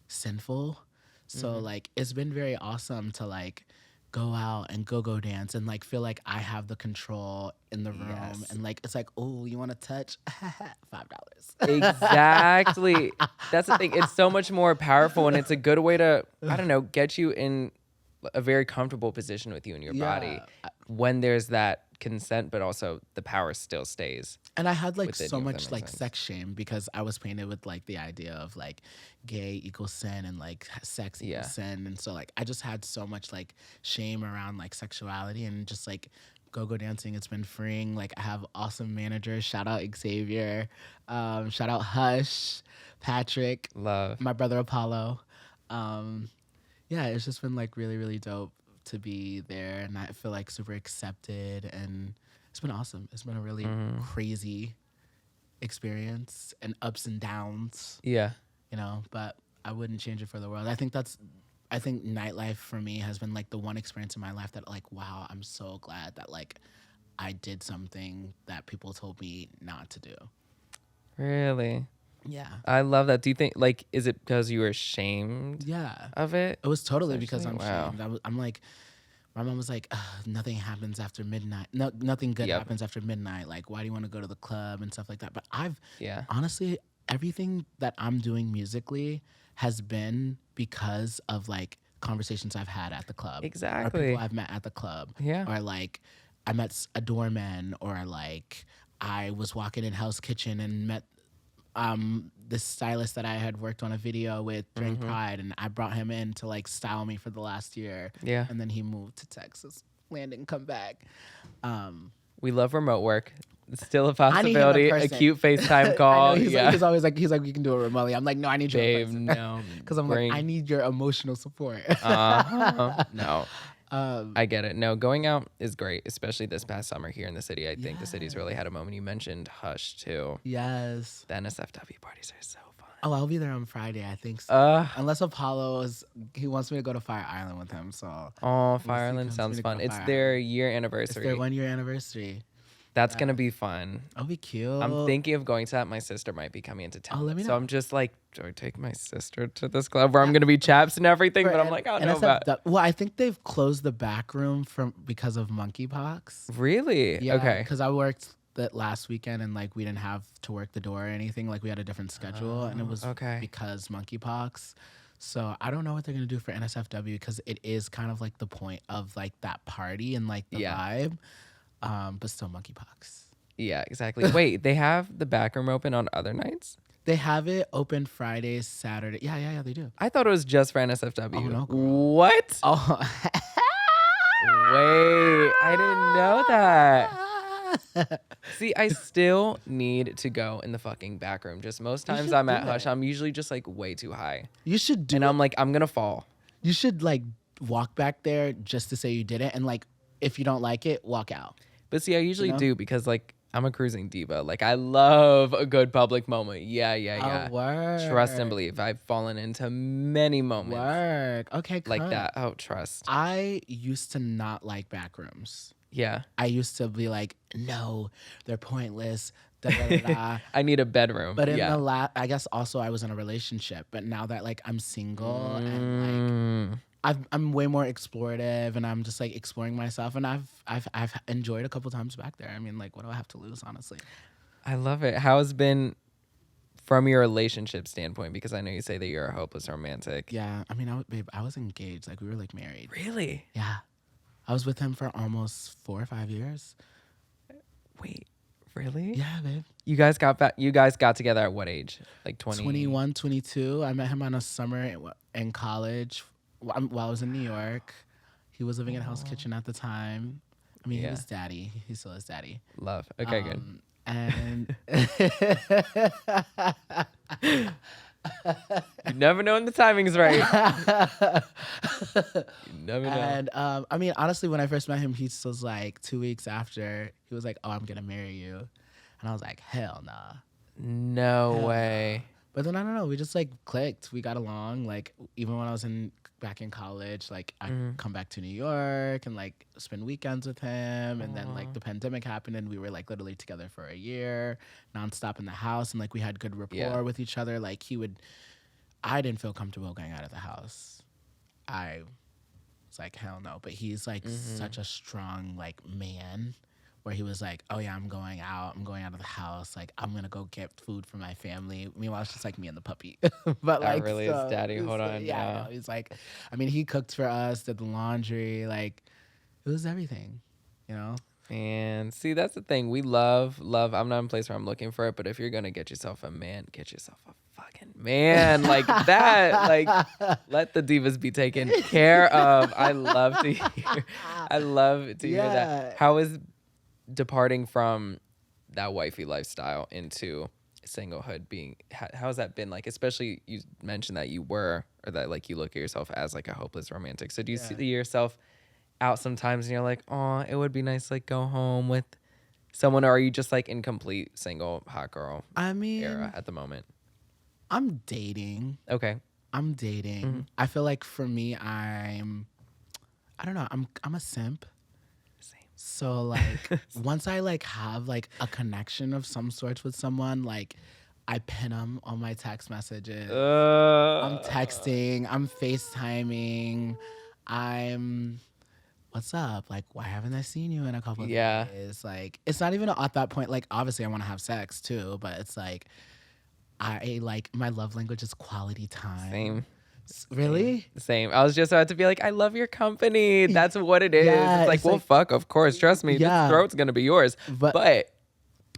sinful. So like it's been very awesome to like go out and go dance and like feel like I have the control in the room and like it's like, oh, you want to touch? $5. Exactly. That's the thing. It's so much more powerful and it's a good way to, I don't know, get you in a very comfortable position with you and your body when there's that consent, but also the power still stays. And I had like so you, much like sense. sex shame because I was painted with like the idea of like gay equals sin and like sex equals sin. And so like I just had so much like shame around like sexuality and just like go dancing. It's been freeing. Like I have awesome managers. Shout out Xavier. Shout out Hush, Patrick. Love. My brother Apollo. Yeah, it's just been like really, really dope to be there. And I feel like super accepted and it's been awesome. It's been a really crazy experience and ups and downs. Yeah. But I wouldn't change it for the world. I think nightlife for me has been like the one experience in my life that like, wow, I'm so glad that like I did something that people told me not to do. Really? Yeah. I love that. Do you think like, is it because you were ashamed of it? It was totally because I'm Wow. shamed. I'm like, my mom was like, nothing happens after midnight. No, nothing good happens after midnight. Like, why do you want to go to the club and stuff like that? But honestly, everything that I'm doing musically has been because of like conversations I've had at the club. Exactly. Or people I've met at the club. Yeah. Or like I met a doorman, or like I was walking in Hell's Kitchen and met this stylist that I had worked on a video with during Pride, and I brought him in to like style me for the last year. Yeah. And then he moved to Texas, land and come back. We love remote work. It's still a possibility. a A cute FaceTime call. He's always like, we can do it remotely. I'm like, no, I need you in person. No. Because I'm like, I need your emotional support. No. I get it. No, going out is great, especially this past summer here in the city. I think the city's really had a moment. You mentioned Hush too. Yes. The NSFW parties are so fun. Oh, I'll be there on Friday, I think so. Unless Apollo he wants me to go to Fire Island with him. So. Fire Island sounds fun. It's their year anniversary. It's their 1 year anniversary. That's gonna be fun. That'll be cute. I'm thinking of going to that. My sister might be coming into town. Let me know. So I'm just like, do I take my sister to this club where I'm gonna be chaps and everything? But I'm like, I don't know about. Well, I think they've closed the back room because of monkeypox. Really? Yeah, okay. Because I worked that last weekend and like we didn't have to work the door or anything. Like we had a different schedule and it was because monkeypox. So I don't know what they're gonna do for NSFW because it is kind of like the point of like that party and like the vibe. But still monkeypox. Yeah, exactly. Wait, they have the back room open on other nights? They have it open Fridays, Saturday. Yeah, they do. I thought it was just for NSFW. Oh, no, girl. What? Oh. Wait, I didn't know that. See, I still need to go in the fucking back room. Just most times I'm at Hush, I'm usually just like way too high. You should do it. And I'm like, I'm gonna fall. You should like walk back there just to say you did it. And like, if you don't like it, walk out. But see, I usually do because like I'm a cruising diva. Like I love a good public moment. Yeah. Oh, word. Trust and believe. I've fallen into many moments. Work. Okay, like that. Oh, trust. I used to not like back rooms. Yeah. I used to be like, no, they're pointless. Da, da, da, da. I need a bedroom. But in the I guess also I was in a relationship. But now that like I'm single and like I'm way more explorative and I'm just like exploring myself, and I've enjoyed a couple times back there. I mean, like, what do I have to lose, honestly? I love it. How has been from your relationship standpoint? Because I know you say that you're a hopeless romantic. Yeah, I mean, babe, I was engaged. Like, we were like married. Really? Yeah, I was with him for almost 4 or 5 years. Wait, really? Yeah, babe. You guys got back. You guys got together at what age? Like 20? 21, 22. I met him on a summer in college while I was in New York. He was living in Hell's Kitchen at the time. I mean, he was daddy. He still is daddy. Love. Okay, good. And you never know when the timing's right. You never know. And I mean, honestly, when I first met him, he was like 2 weeks after, he was like, "Oh, I'm gonna marry you," and I was like, "Hell nah." No way. But then I don't know, we just like clicked. We got along. Like, even when I was back in college, like I come back to New York and like spend weekends with him. And then like the pandemic happened and we were like literally together for a year, nonstop in the house, and like we had good rapport with each other. Like I didn't feel comfortable going out of the house. I was like, hell no. But he's like such a strong like man, where he was like, "Oh yeah, I'm going out of the house. Like, I'm gonna go get food for my family." Meanwhile, it's just like me and the puppy. But like, that really is daddy. Hold on. Yeah, no, he's like, I mean, he cooked for us, did the laundry, like, it was everything, you know. And see, that's the thing. We love. I'm not in a place where I'm looking for it, but if you're gonna get yourself a man, get yourself a fucking man like that. Like, let the divas be taken care of. I love to hear. Hear that. How is departing from that wifey lifestyle into singlehood being? How has that been like? Especially, you mentioned that you were, or that like you look at yourself as like a hopeless romantic. So do you see yourself out sometimes and you're like, oh, it would be nice to like go home with someone, or are you just like in complete single hot girl era at the moment? I'm dating. Okay. I'm dating. I feel like for me, I don't know, I'm a simp. So like once I like have like a connection of some sort with someone, like I pin them on my text messages. I'm texting, I'm FaceTiming, what's up? Like, why haven't I seen you in a couple of days? Like, it's not even at that point. Like, obviously I want to have sex too, but it's like, I like, my love language is quality time. Same. Really? Same. I was just about to be like, I love your company. That's what it is. Yeah, it's like, well, fuck, of course. Trust me. This throat's going to be yours. But I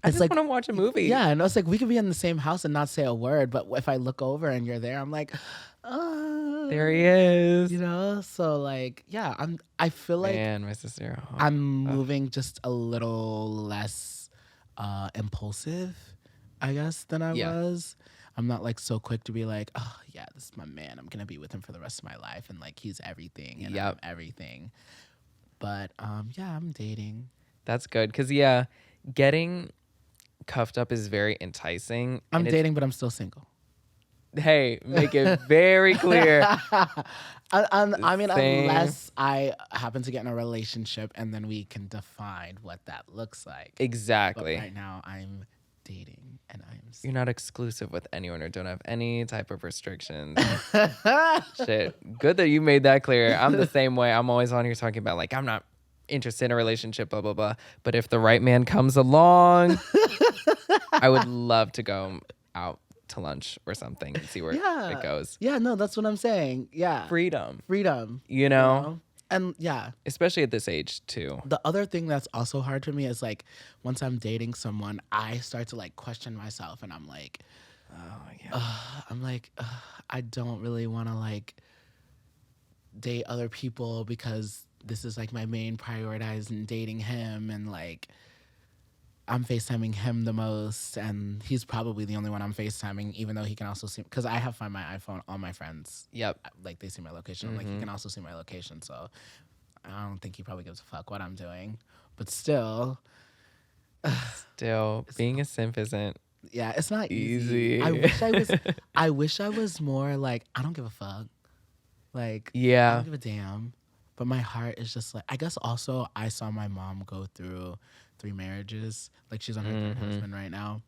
just like, want to watch a movie. Yeah, and it's like, we could be in the same house and not say a word, but if I look over and you're there, I'm like, there he is. You know? So like, yeah, I feel like my sister. I'm moving just a little less impulsive, I guess, than I was. I'm not like so quick to be like, oh yeah, this is my man. I'm gonna be with him for the rest of my life, and like he's everything, and I'm everything. But yeah, I'm dating. That's good, because getting cuffed up is very enticing. I'm dating, but I'm still single. Hey, make it very clear. I mean, unless I happen to get in a relationship, and then we can define what that looks like. Exactly. But right now, I'm dating, and I'm single. You're not exclusive with anyone or don't have any type of restrictions. Shit. Good that you made that clear. I'm the same way. I'm always on here talking about like, I'm not interested in a relationship, blah, blah, blah. But if the right man comes along, I would love to go out to lunch or something and see where it goes. Yeah, no, that's what I'm saying. Yeah. Freedom. You know? And especially at this age too. The other thing that's also hard for me is like, once I'm dating someone, I start to like question myself, and I'm like, I don't really want to like date other people, because this is like my main priority in dating him, and like I'm FaceTiming him the most, and he's probably the only one I'm FaceTiming, even though he can also see, because I have Find My iPhone, all my friends. Yep. Like, they see my location. I'm like, he can also see my location, so I don't think he probably gives a fuck what I'm doing. But still. Being a simp isn't. Yeah, it's not easy. I wish I was more like, I don't give a fuck. Like, I don't give a damn. But my heart is just like, I guess also I saw my mom go through 3 marriages. Like she's on her third husband right now.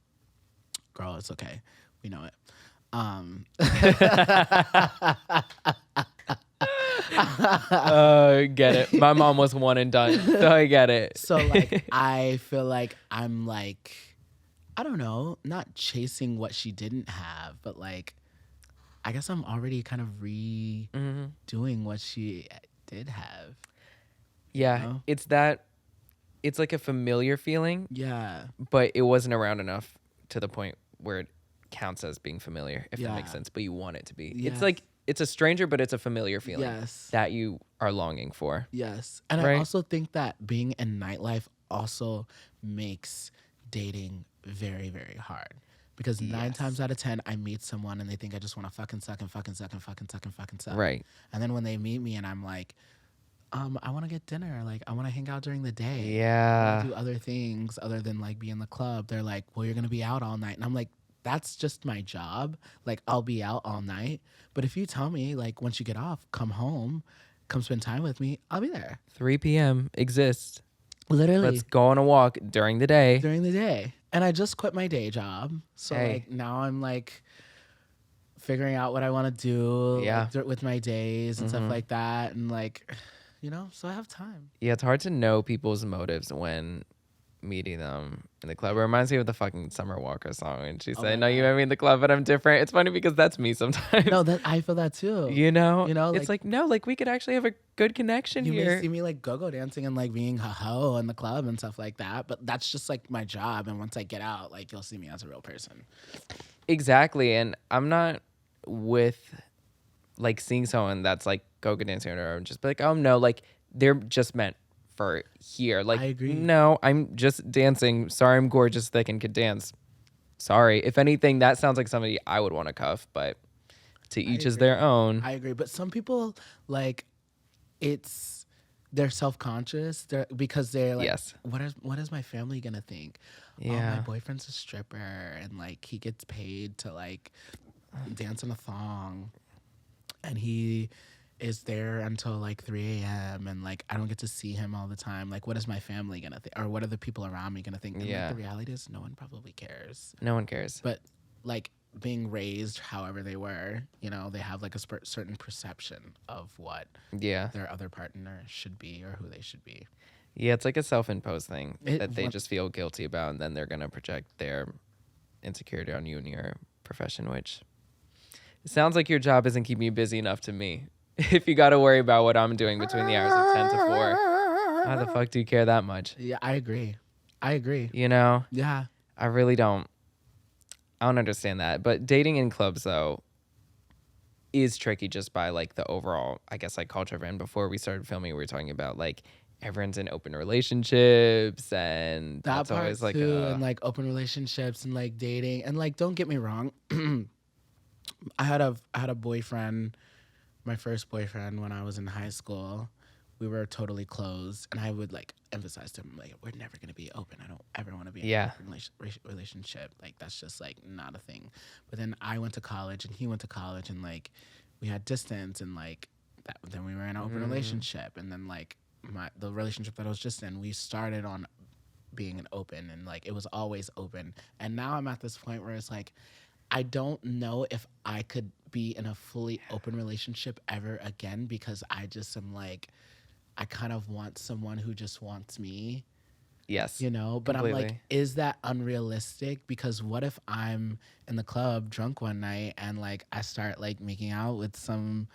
Girl, it's okay. We know it. Get it. My mom was one and done, so I get it. So like I feel like I'm like, I don't know, not chasing what she didn't have, but like I guess I'm already kind of redoing what she did have. Yeah, You know? it's like a familiar feeling, Yeah. but it wasn't around enough to the point where it counts as being familiar, if that makes Yeah. sense, but you want it to be. Yes. It's like, it's a stranger, but it's a familiar feeling Yes. that you are longing for. Yes. And Right? I also think that being in nightlife also makes dating very, very hard. Because 9 times out of 10, I meet someone and they think I just want to fucking suck and fucking suck and fucking suck and fucking suck. Right. And then when they meet me and I'm like, I want to get dinner. Like, I want to hang out during the day. I Yeah. wanna do other things other than like be in the club. They're like, well, you're going to be out all night. And I'm like, that's just my job. Like, I'll be out all night. But if you tell me, like, once you get off, come home, come spend time with me, I'll be there. 3 p.m. exists. Literally. Let's go on a walk during the day. During the day. And I just quit my day job. So, Hey. like, now I'm, like, figuring out what I want to do Yeah. like, with my days and stuff like that. And, like, you know, so I have time. Yeah, it's hard to know people's motives when meeting them in the club. It reminds me of the fucking Summer Walker song, and she said, "No, you met me in the club, but I'm different." It's funny because that's me sometimes. No, that I feel that too. You know, like, it's like no, like we could actually have a good connection you here. may see me like go-go dancing and like being ho-ho in the club and stuff like that, but that's just like my job. And once I get out, like you'll see me as a real person. Exactly, and I'm not with like seeing someone that's like go-go dancing or just be like, oh no, like they're just meant for here. Like, I agree. No, I'm just dancing. Sorry, I'm gorgeous, thick, and could dance. Sorry. If anything, that sounds like somebody I would want to cuff, but to each is their own. I agree. But some people like they're self-conscious because they're like, Yes. what is my family gonna think? Oh, Yeah. my boyfriend's a stripper and like he gets paid to like dance in a thong and he is there until like 3 a.m. and like I don't get to see him all the time. Like, what is my family gonna think, or what are the people around me gonna think? And Yeah. like, the reality is, no one probably cares. No one cares. But like being raised however they were, you know, they have like a certain perception of what Yeah. their other partner should be or who they should be. Yeah, it's like a self-imposed thing It- that they what- just feel guilty about, and then they're going to project their insecurity on you and your profession, which it sounds like your job isn't keeping you busy enough to me. If you got to worry about what I'm doing between the hours of 10 to 4, why the fuck do you care that much? Yeah, I agree. You know? Yeah. I really don't. I don't understand that. But dating in clubs, though, is tricky just by, like, the overall, I guess, like, culture of it. And before we started filming, we were talking about, like, everyone's in open relationships, and That that's part always, like, too, and like open relationships and like dating. And like, don't get me wrong. I had a boyfriend, my first boyfriend when I was in high school. We were totally closed, and I would like emphasize to him like, we're never gonna be open. I don't ever want to be in an open relationship. Like that's just like not a thing. But then I went to college, and he went to college, and like we had distance, and like that. Then we were in an open relationship, and then like the relationship that I was just in, we started on being an open, and like it was always open. And now I'm at this point where it's like, I don't know if I could be in a fully open relationship ever again, because I just am like, I kind of want someone who just wants me, yes. you know? But I'm like, completely. is that unrealistic? Because what if I'm in the club drunk one night and like I start like making out with some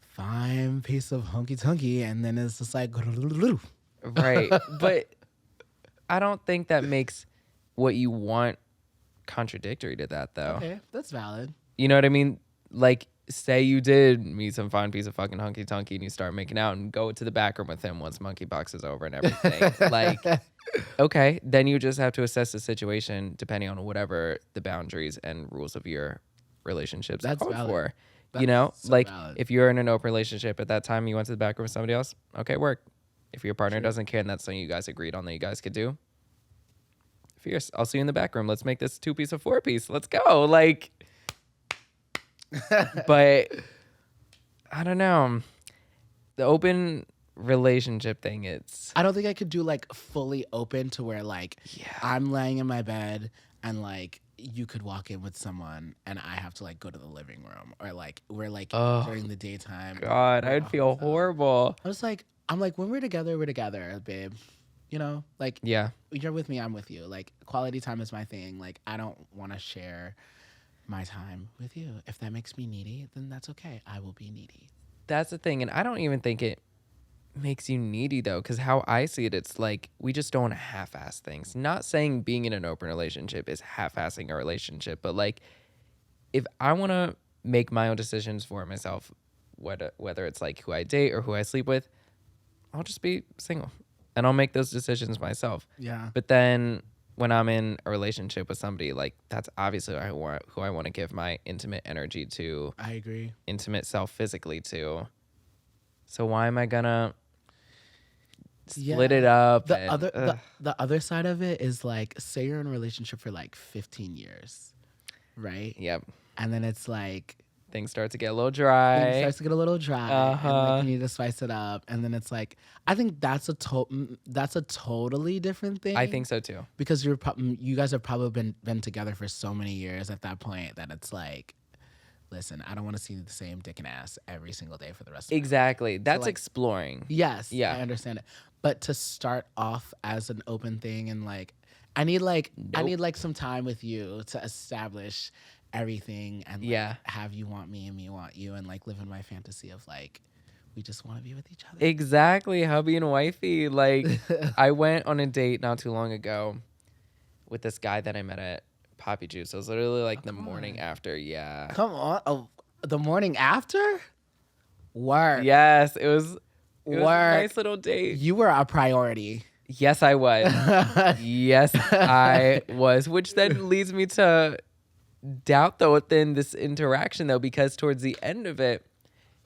fine piece of hunky-tunky, and then it's just like, Right. But I don't think that makes what you want contradictory to that, though. okay, that's valid. You know what I mean? Like, say you did meet some fine piece of fucking hunky tunky and you start making out and go to the back room with him once monkeypox is over and everything. Like, okay, then you just have to assess the situation depending on whatever the boundaries and rules of your relationships That's call valid. for. That's You know, so like valid. if you're in an open relationship at that time, you went to the back room with somebody else. Okay, work. If your partner doesn't care and that's something you guys agreed on that you guys could do, fierce. I'll see you in the back room. Let's make this 2-piece or 4-piece. Let's go. Like, but I don't know. The open relationship thing, it's I don't think I could do like fully open to where like I'm laying in my bed and like you could walk in with someone and I have to like go to the living room, or like we're like during the daytime. God, I'd feel horrible. I'm like, when we're together, babe. You know, like, you're with me, I'm with you. Like, quality time is my thing. Like, I don't want to share my time with you. If that makes me needy, then that's okay. I will be needy. That's the thing. And I don't even think it makes you needy, though, because how I see it, it's like we just don't half-ass things. Not saying being in an open relationship is half-assing a relationship, but, like, if I want to make my own decisions for myself, whether it's, like, who I date or who I sleep with, I'll just be single. And I'll make those decisions myself. Yeah. But then when I'm in a relationship with somebody, like, that's obviously who I want to give my intimate energy to. I agree. Intimate self physically to. So why am I gonna split it up? The other side of it is like, say you're in a relationship for like 15 years, right? Yep. And then it's like things start to get a little dry. And like you need to spice it up. And then it's like, I think that's a totally different thing. I think so too. Because you guys have probably been together for so many years at that point that it's like, listen, I don't want to see the same dick and ass every single day for the rest of my life. Exactly. That's so like, exploring. Yes. Yeah. I understand it. But to start off as an open thing and like, I need some time with you to establish everything and like, have you want me and me want you, and like live in my fantasy of like we just want to be with each other. Exactly, hubby and wifey. Like I went on a date not too long ago with this guy that I met at Poppy Juice. It was literally like the morning after. Yeah. Come on. The morning after? Work. Yes, it was a nice little date. You were a priority. Yes, I was. Yes, I was. Which then leads me to doubt though within this interaction though, because towards the end of it,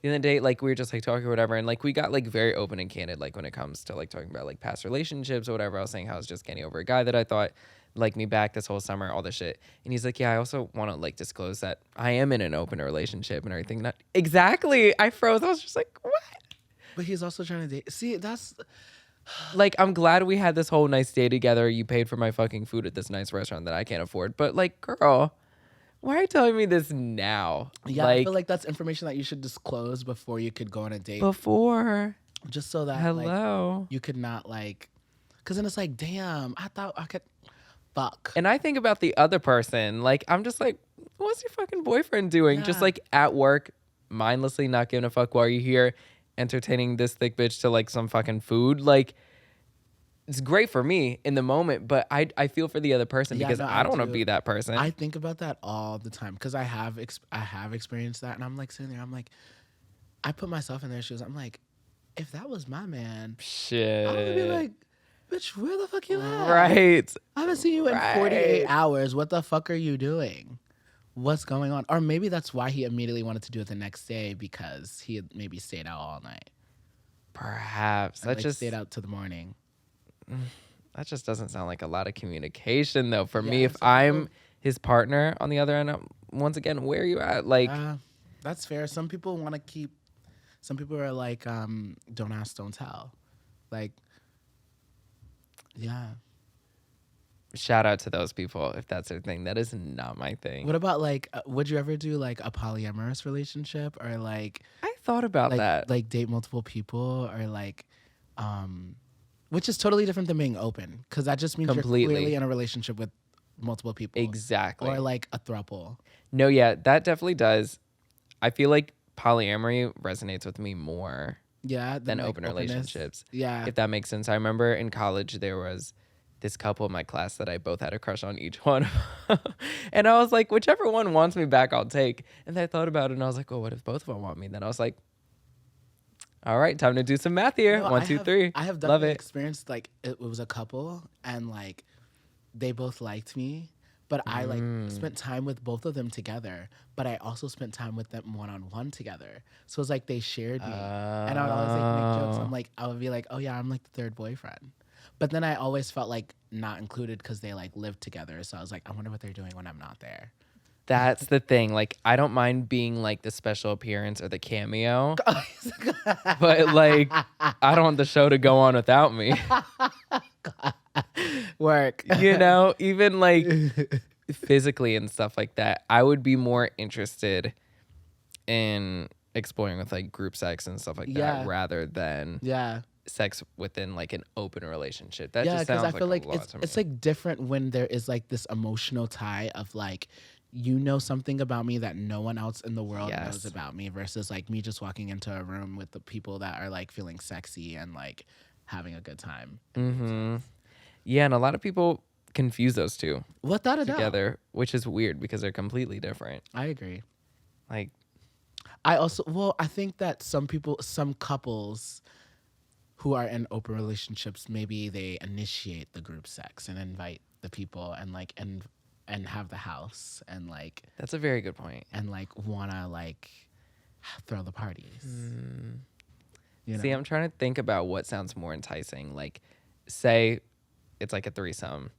in the date, like we were just like talking or whatever, and like we got like very open and candid, like when it comes to like talking about like past relationships or whatever. I was saying how I was just getting over a guy that I thought liked me back this whole summer, all this shit. And he's like, yeah, I also want to like disclose that I am in an open relationship and everything. Not exactly. I froze. I was just like, what? But he's also trying to date. See, that's like, I'm glad we had this whole nice day together. You paid for my fucking food at this nice restaurant that I can't afford. But like, girl, why are you telling me this now? Yeah, like, I feel like that's information that you should disclose before you could go on a date. Before. Just so that like, you could not like, because then it's like, damn, I thought I could fuck. And I think about the other person. Like, I'm just like, what's your fucking boyfriend doing? Yeah. Just like at work, mindlessly not giving a fuck while you're here entertaining this thick bitch to like some fucking food. Like, it's great for me in the moment, but I feel for the other person because I don't want to be that person. I think about that all the time because I have experienced that, and I'm like sitting there, I'm like, I put myself in their shoes. I'm like, if that was my man, shit, I would be like, bitch, where the fuck you at? Right. I haven't seen you in 48 hours. What the fuck are you doing? What's going on? Or maybe that's why he immediately wanted to do it the next day, because he had maybe stayed out all night. Perhaps. That just stayed out to the morning. That just doesn't sound like a lot of communication, though. For me, if I'm his partner on the other end, once again, where are you at? Like, that's fair. Some people want to keep. Some people are like, don't ask, don't tell. Like, yeah. Shout out to those people if that's their thing. That is not my thing. What about like, would you ever do like a polyamorous relationship, or like? I thought about that. Like date multiple people, or like, which is totally different than being open, because that just means you're clearly in a relationship with multiple people. Exactly. Or like a throuple. No, yeah, that definitely does. I feel like polyamory resonates with me more than like open relationships. Yeah. If that makes sense. I remember in college there was this couple in my class that I both had a crush on each one. And I was like, whichever one wants me back, I'll take. And then I thought about it and I was like, well, what if both of them want me? Then I was like, all right, time to do some math here. No, 1, 2, 3. I have definitely experienced like it was a couple and like they both liked me, but I like spent time with both of them together, but I also spent time with them one-on-one together. So it was like they shared me. And I would always like make jokes. I would be like, oh yeah, I'm like the third boyfriend. But then I always felt like not included because they like lived together. So I was like, I wonder what they're doing when I'm not there. That's the thing. Like, I don't mind being like the special appearance or the cameo, but like, I don't want the show to go on without me. Work. You know, even like physically and stuff like that. I would be more interested in exploring with like group sex and stuff like that rather than sex within like an open relationship. That just sounds because I feel like like it's like different when there is like this emotional tie of like, you know, something about me that no one else in the world knows about me, versus like me just walking into a room with the people that are like feeling sexy and like having a good time. Mm-hmm. Yeah, and a lot of people confuse those two together, which is weird because they're completely different. I agree. Like, I think that some couples who are in open relationships, maybe they initiate the group sex and invite the people and like and have the house and like. That's a very good point. And like wanna like throw the parties. You know? See, I'm trying to think about what sounds more enticing. Like, say it's like a threesome.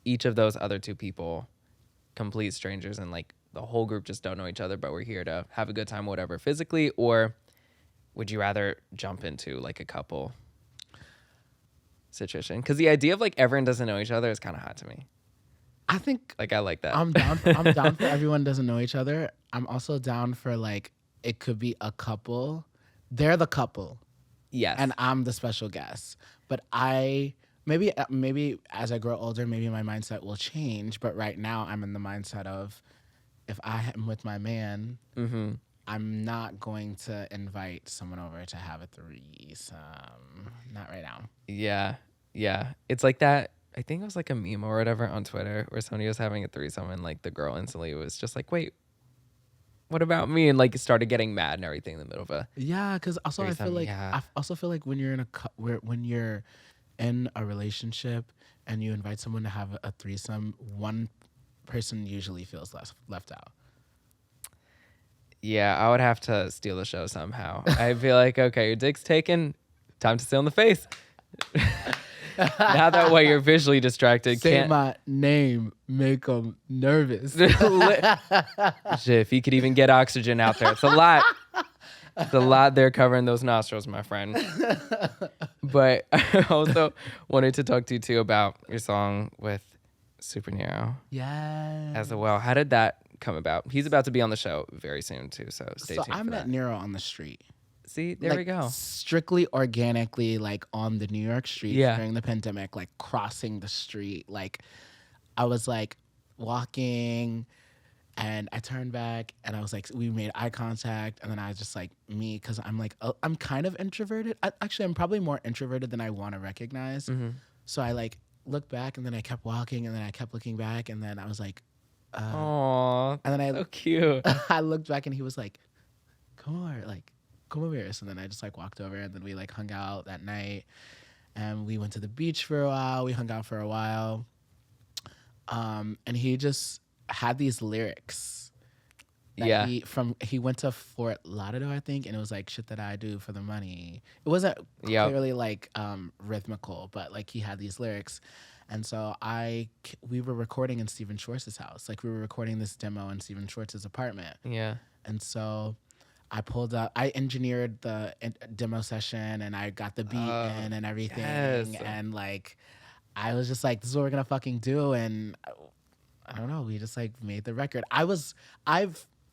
Each of those other two people, complete strangers, and like the whole group just don't know each other, but we're here to have a good time, whatever, physically. Or would you rather jump into like a couple situation? Because the idea of like everyone doesn't know each other is kind of hot to me. I think like I like that. I'm down for everyone doesn't know each other. I'm also down for like it could be a couple. They're the couple. Yes. And I'm the special guest. But maybe as I grow older, maybe my mindset will change. But right now I'm in the mindset of, if I am with my man, I'm not going to invite someone over to have a threesome. Not right now. Yeah. Yeah. It's like that. I think it was like a meme or whatever on Twitter where somebody was having a threesome and like the girl instantly was just like, wait, what about me? And like started getting mad and everything in the middle of a because also threesome. I also feel like when you're when you're in a relationship and you invite someone to have a threesome, one person usually feels left out. Yeah, I would have to steal the show somehow. I'd be like, okay, your dick's taken, time to stay on the face. Now that way you're visually distracted. Say my name, make them nervous. Shit, if you could even get oxygen out there, it's a lot. It's a lot there covering those nostrils, my friend. But I also wanted to talk to you too about your song with Super Nero. Yeah. As well. How did that come about? He's about to be on the show very soon too, so stay tuned. So I met Nero on the street. See, there we go. Strictly organically, like on the New York streets during the pandemic, like crossing the street. Like I was like walking and I turned back and I was like, we made eye contact. And then I was just like, because I'm like, I'm kind of introverted. Actually, I'm probably more introverted than I want to recognize. Mm-hmm. So I like looked back and then I kept walking and then I kept looking back. And then I was like, "Aww." And then so cute. I looked back and he was like, come over here. So then I just like walked over and then we like hung out that night and we went to the beach for a while. We hung out for a while. And he just had these lyrics. He went to Fort Lauderdale, I think, and it was like shit that I do for the money. It wasn't clearly like rhythmical, but like he had these lyrics. And so we were recording in Stephen Schwartz's house. Like we were recording this demo in Stephen Schwartz's apartment. Yeah. And so I pulled up, I engineered the demo session and I got the beat in and everything. Yes. And like, I was just like, this is what we're gonna fucking do. And I don't know, we just like made the record.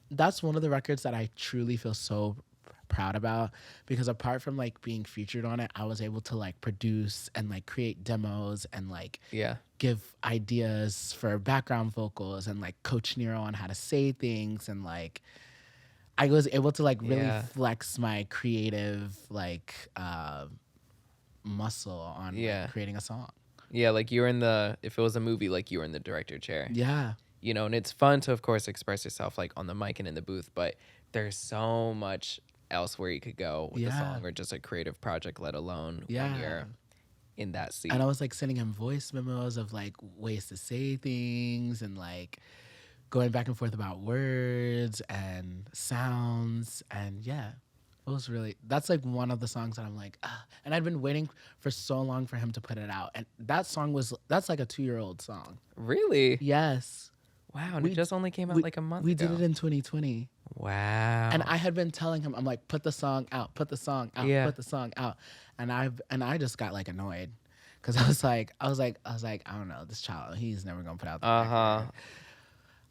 That's one of the records that I truly feel so proud about, because apart from like being featured on it, I was able to like produce and like create demos and like give ideas for background vocals and like coach Nero on how to say things, and like I was able to like really flex my creative like muscle on like, creating a song. Yeah, like you were if it was a movie, like you were in the director chair. Yeah. You know, and it's fun to, of course, express yourself like on the mic and in the booth, but there's so much else where you could go with the song or just a creative project, let alone when you're in that seat. And I was like sending him voice memos of like ways to say things and like going back and forth about words and sounds. And it was that's like one of the songs that I'm like, and I'd been waiting for so long for him to put it out. And that song that's like a 2-year-old song. Really? Yes. Wow, and it just only came out like a month ago. We did it in 2020. Wow. And I had been telling him, I'm like, put the song out, put the song out, put the song out. And I just got like annoyed. Cause I was like, I don't know, this child, he's never gonna put out the record.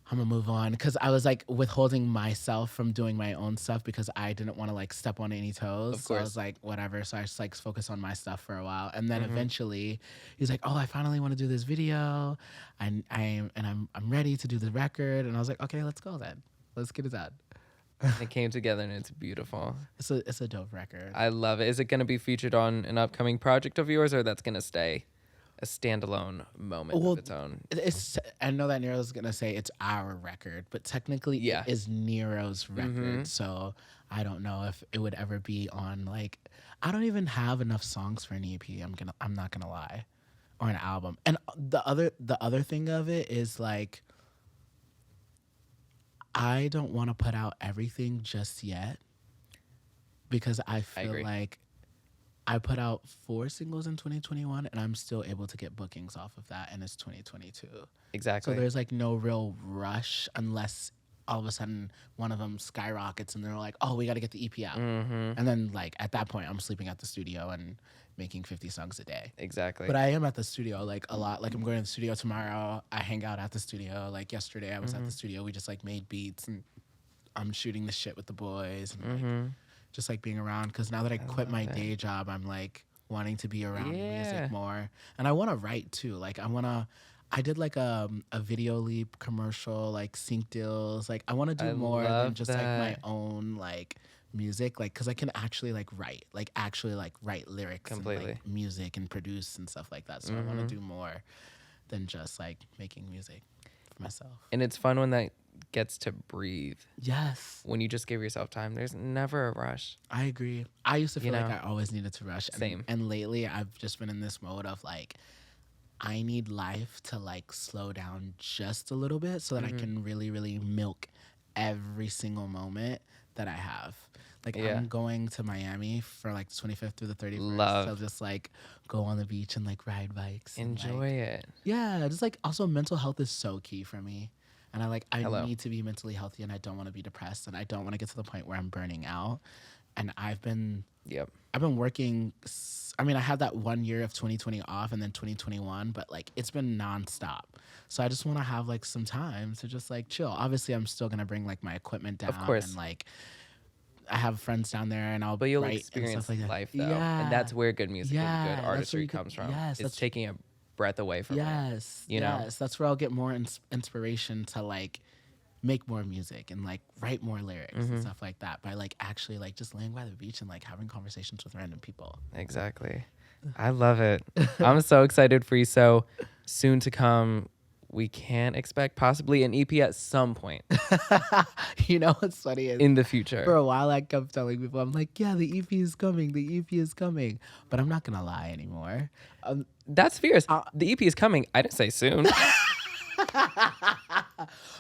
I'm gonna move on. Cause I was like withholding myself from doing my own stuff because I didn't want to like step on any toes. So I was like, whatever. So I just like focused on my stuff for a while. And then eventually he's like, oh, I finally want to do this video. I'm ready to do the record. And I was like, okay, let's go then. Let's get it done. It came together and it's beautiful. It's a dope record. I love it. Is it gonna be featured on an upcoming project of yours, or that's gonna stay a standalone moment of its own? I know that Nero's gonna say it's our record, but technically it is Nero's record. So I don't know if it would ever be on like, I don't even have enough songs for an EP. I'm not gonna lie, or an album. And the other thing of it is like, I don't want to put out everything just yet because I feel like I put out 4 singles in 2021 and I'm still able to get bookings off of that, and it's 2022. Exactly. So there's like no real rush unless all of a sudden one of them skyrockets and they're like, oh, we got to get the EP out. And then like at that point I'm sleeping at the studio and making 50 songs a day. Exactly. But I am at the studio like a lot. Like I'm going to the studio tomorrow. I hang out at the studio. Like yesterday I was at the studio. We just like made beats and I'm shooting the shit with the boys and like just like being around. Cause now that I quit my day job, I'm like wanting to be around music more. And I want to write too. Like I did like a Video Leap commercial, like sync deals. Like I want to do more than just like my own like music, like because I can actually like write lyrics and like music and produce and stuff like that. So I want to do more than just like making music for myself. And it's fun when that gets to breathe. Yes. When you just give yourself time, there's never a rush. I agree. I used to feel like I always needed to rush. Same. And lately I've just been in this mode of like, I need life to like slow down just a little bit so that I can really, really milk every single moment that I have. Like I'm going to Miami for like the 25th through the 31st. Love. So just like go on the beach and like ride bikes. Enjoy it. Yeah. Just like also mental health is so key for me. And I need to be mentally healthy and I don't want to be depressed and I don't want to get to the point where I'm burning out. And I've been working. I mean, I had that 1 year of 2020 off and then 2021, but like it's been nonstop. So I just want to have like some time to just like chill. Obviously, I'm still gonna bring like my equipment down, of course, and like I have friends down there, and but you'll write experience and stuff like life that. though, and that's where good music and good artistry comes from. Yes, it's taking a breath away from it. You know, that's where I'll get more inspiration to like make more music and like write more lyrics and stuff like that by like actually like just laying by the beach and like having conversations with random people. Exactly. I love it. I'm so excited for you. So soon to come, we can expect possibly an EP at some point. You know what's funny is in the future. For a while I kept telling people, I'm like, yeah, the EP is coming. The EP is coming. But I'm not going to lie anymore. That's fierce. The EP is coming. I didn't say soon.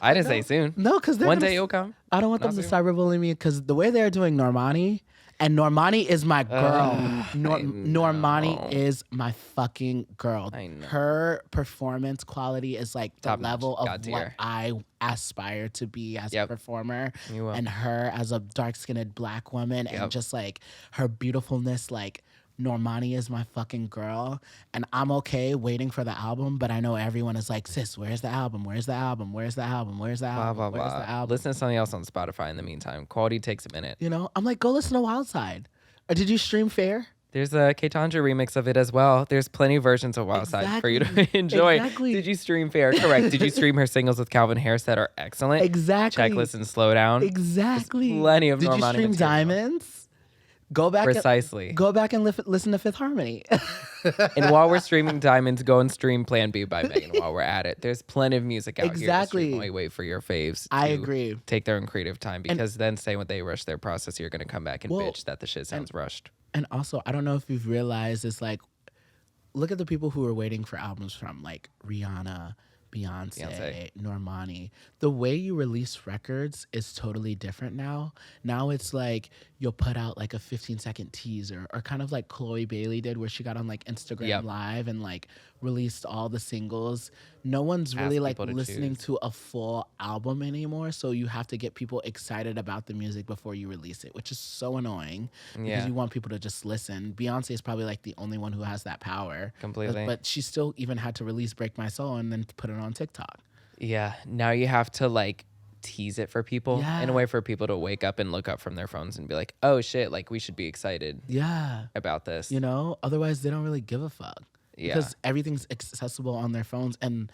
I didn't say soon. No, because one day it'll come. I don't want them to cyberbully me because the way they're doing Normani, and Normani is my girl. Normani is my fucking girl. I know. Her performance quality is like the top level notch. of what I aspire to be as a performer. And her as a dark-skinned black woman and just like her beautifulness, like Normani is my fucking girl, and I'm okay waiting for the album, but I know everyone is like, sis, where's the album? Where's the album? Where's the album? Where's the album? Blah, blah, Where's blah. the album? Listen to something else on Spotify in the meantime. Quality takes a minute. You know, I'm like, go listen to Wild Side. Or did you stream Fair? There's a K-Tandra remix of it as well. There's plenty of versions of Wild Side for you to enjoy. Exactly. Did you stream Fair? Correct. Did you stream her singles with Calvin Harris that are excellent? Exactly. Checklist and Slow Down. Exactly. There's plenty of Did Normani you stream material. Diamonds? Go back. Precisely. Go back and listen to Fifth Harmony. And while we're streaming Diamonds, go and stream Plan B by Megan while we're at it. There's plenty of music out here to stream. Only wait for your faves. I agree. Take their own creative time, because then say when they rush their process, you're going to come back and bitch that the shit sounds rushed. And also, I don't know if you've realized, it's like, look at the people who are waiting for albums from, like Rihanna, Beyonce, Normani. The way you release records is totally different now. Now it's like you'll put out like a 15-second teaser, or kind of like Chloe Bailey did, where she got on like Instagram Live and like released all the singles, no one's really like people to listening choose. to a full album anymore. So you have to get people excited about the music before you release it, which is so annoying because Yeah. you want people to just listen. Beyonce is probably like the only one who has that power. Completely. But she still even had to release Break My Soul and then put it on TikTok. Yeah. Now you have to like tease it for people in a Yeah. way for people to wake up and look up from their phones and be like, oh shit, like we should be excited Yeah. about this. You know, otherwise they don't really give a fuck. Yeah. Because everything's accessible on their phones. And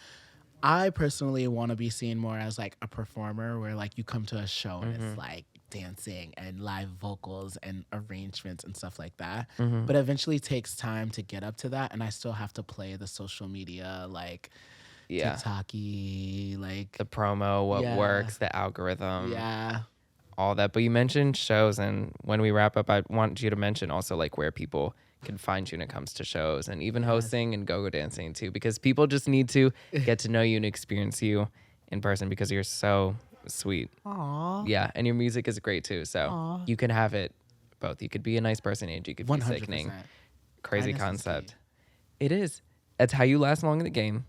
I personally want to be seen more as like a performer where like you come to a show and it's like dancing and live vocals and arrangements and stuff like that. But eventually takes time to get up to that. And I still have to play the social media like Yeah. TikTok-y, like The promo, what Yeah. works, the algorithm, yeah. all that. But you mentioned shows, and when we wrap up, I want you to mention also like where people can find you when it comes to shows and even hosting and go-go dancing too, because people just need to get to know you and experience you in person because you're so sweet. Aw. Yeah, and your music is great too. So Aw. you can have it both. You could be a nice person and you could be 100%. sickening. Crazy Kindness is key. concept. It is. That's how you last long in the game,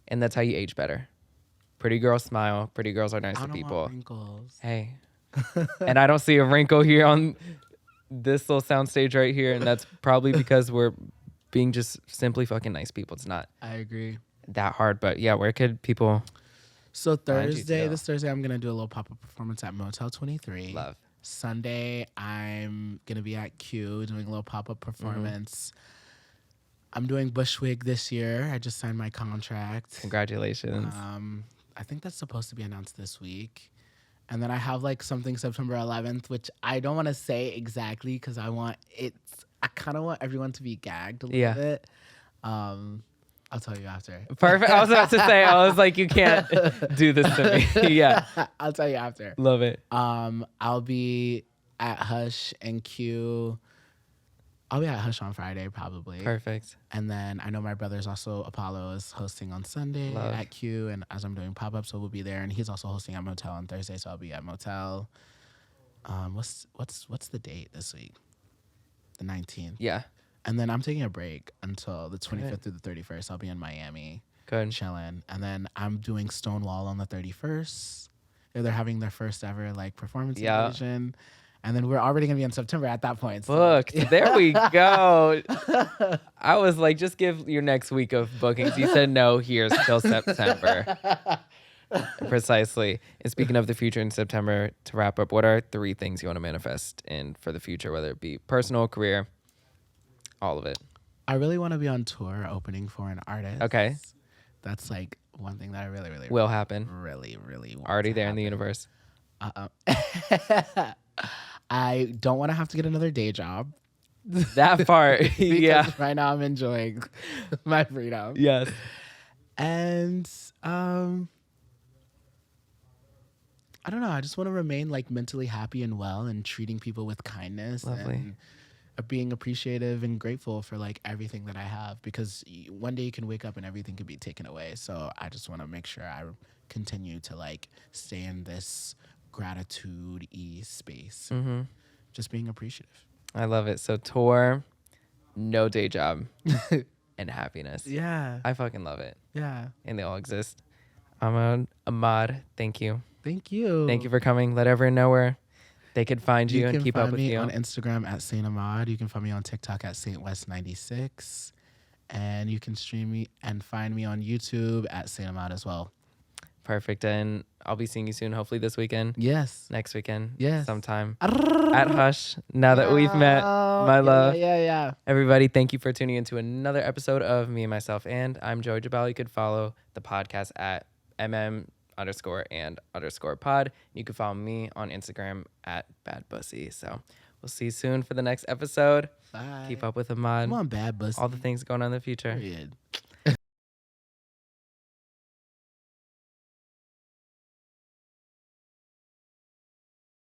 and that's how you age better. Pretty girls smile. Pretty girls are nice I to don't people. want wrinkles. Hey. And I don't see a wrinkle here on this little soundstage right here, and that's probably because we're being just simply fucking nice people. It's not I agree. that hard, but yeah, where could people So Find you Thursday, too. this Thursday, I'm gonna do a little pop-up performance at Motel 23. love? Sunday, I'm gonna be at Q doing a little pop-up performance. I'm doing Bushwig this year. I just signed my contract. Congratulations. I think that's supposed to be announced this week. And then I have like something September 11th, which I don't want to say exactly because I kind of want everyone to be gagged a little bit. I'll tell you after. Perfect. I was about to say, I was like, you can't do this to me. Yeah. I'll tell you after. Love it. I'll be at Hush and Q. I'll be at Hush on Friday probably. Perfect. And then I know my brother's also Apollo is hosting on Sunday Love. at Q, and as I'm doing pop-up, so we'll be there. And he's also hosting at Motel on Thursday, so I'll be at Motel. What's the date this week? The 19th. Yeah. And then I'm taking a break until the 25th Good. through the 31st. I'll be in Miami Good. chilling. And then I'm doing Stonewall on the 31st. They're having their first ever like performance Yeah. division. And then we're already gonna be in September at that point. So. Booked. There we go. I was like, just give your next week of bookings. You said no, here's till September. Precisely. And speaking of the future in September, to wrap up, what are 3 things you want to manifest in for the future, whether it be personal, career, all of it? I really want to be on tour opening for an artist. Okay. That's like one thing that I really, really, Will happen. really want. Already to there in the happen. universe. I don't want to have to get another day job. That part. Because Yeah. right now I'm enjoying my freedom. Yes. And I don't know. I just want to remain like mentally happy and well and treating people with kindness. Lovely. And being appreciative and grateful for like everything that I have, because one day you can wake up and everything can be taken away. So I just want to make sure I continue to like stay in this gratitude-y space. Mm-hmm. Just being appreciative. I love it. So tour, no day job, and happiness. Yeah. I fucking love it. Yeah. And they all exist. Ahmad, thank you. Thank you. Thank you for coming. Let everyone know where they could find you and can keep find up with me you. on Instagram at SaintAhmad. You can find me on TikTok at SaintWest96. And you can stream me and find me on YouTube at SaintAhmad as well. Perfect. And I'll be seeing you soon, hopefully this weekend, Yes. next weekend, Yes. sometime at Hush. Now that we've met, my love. Yeah. Everybody, thank you for tuning into another episode of Me and Myself And. I'm Joey Jabal. You could follow the podcast at mm_and_pod. You can follow me on Instagram at badbussy. So we'll see you soon for the next episode. Bye. Keep up with Ahmad. Come on, bad pussy. All the things going on in the future. Period.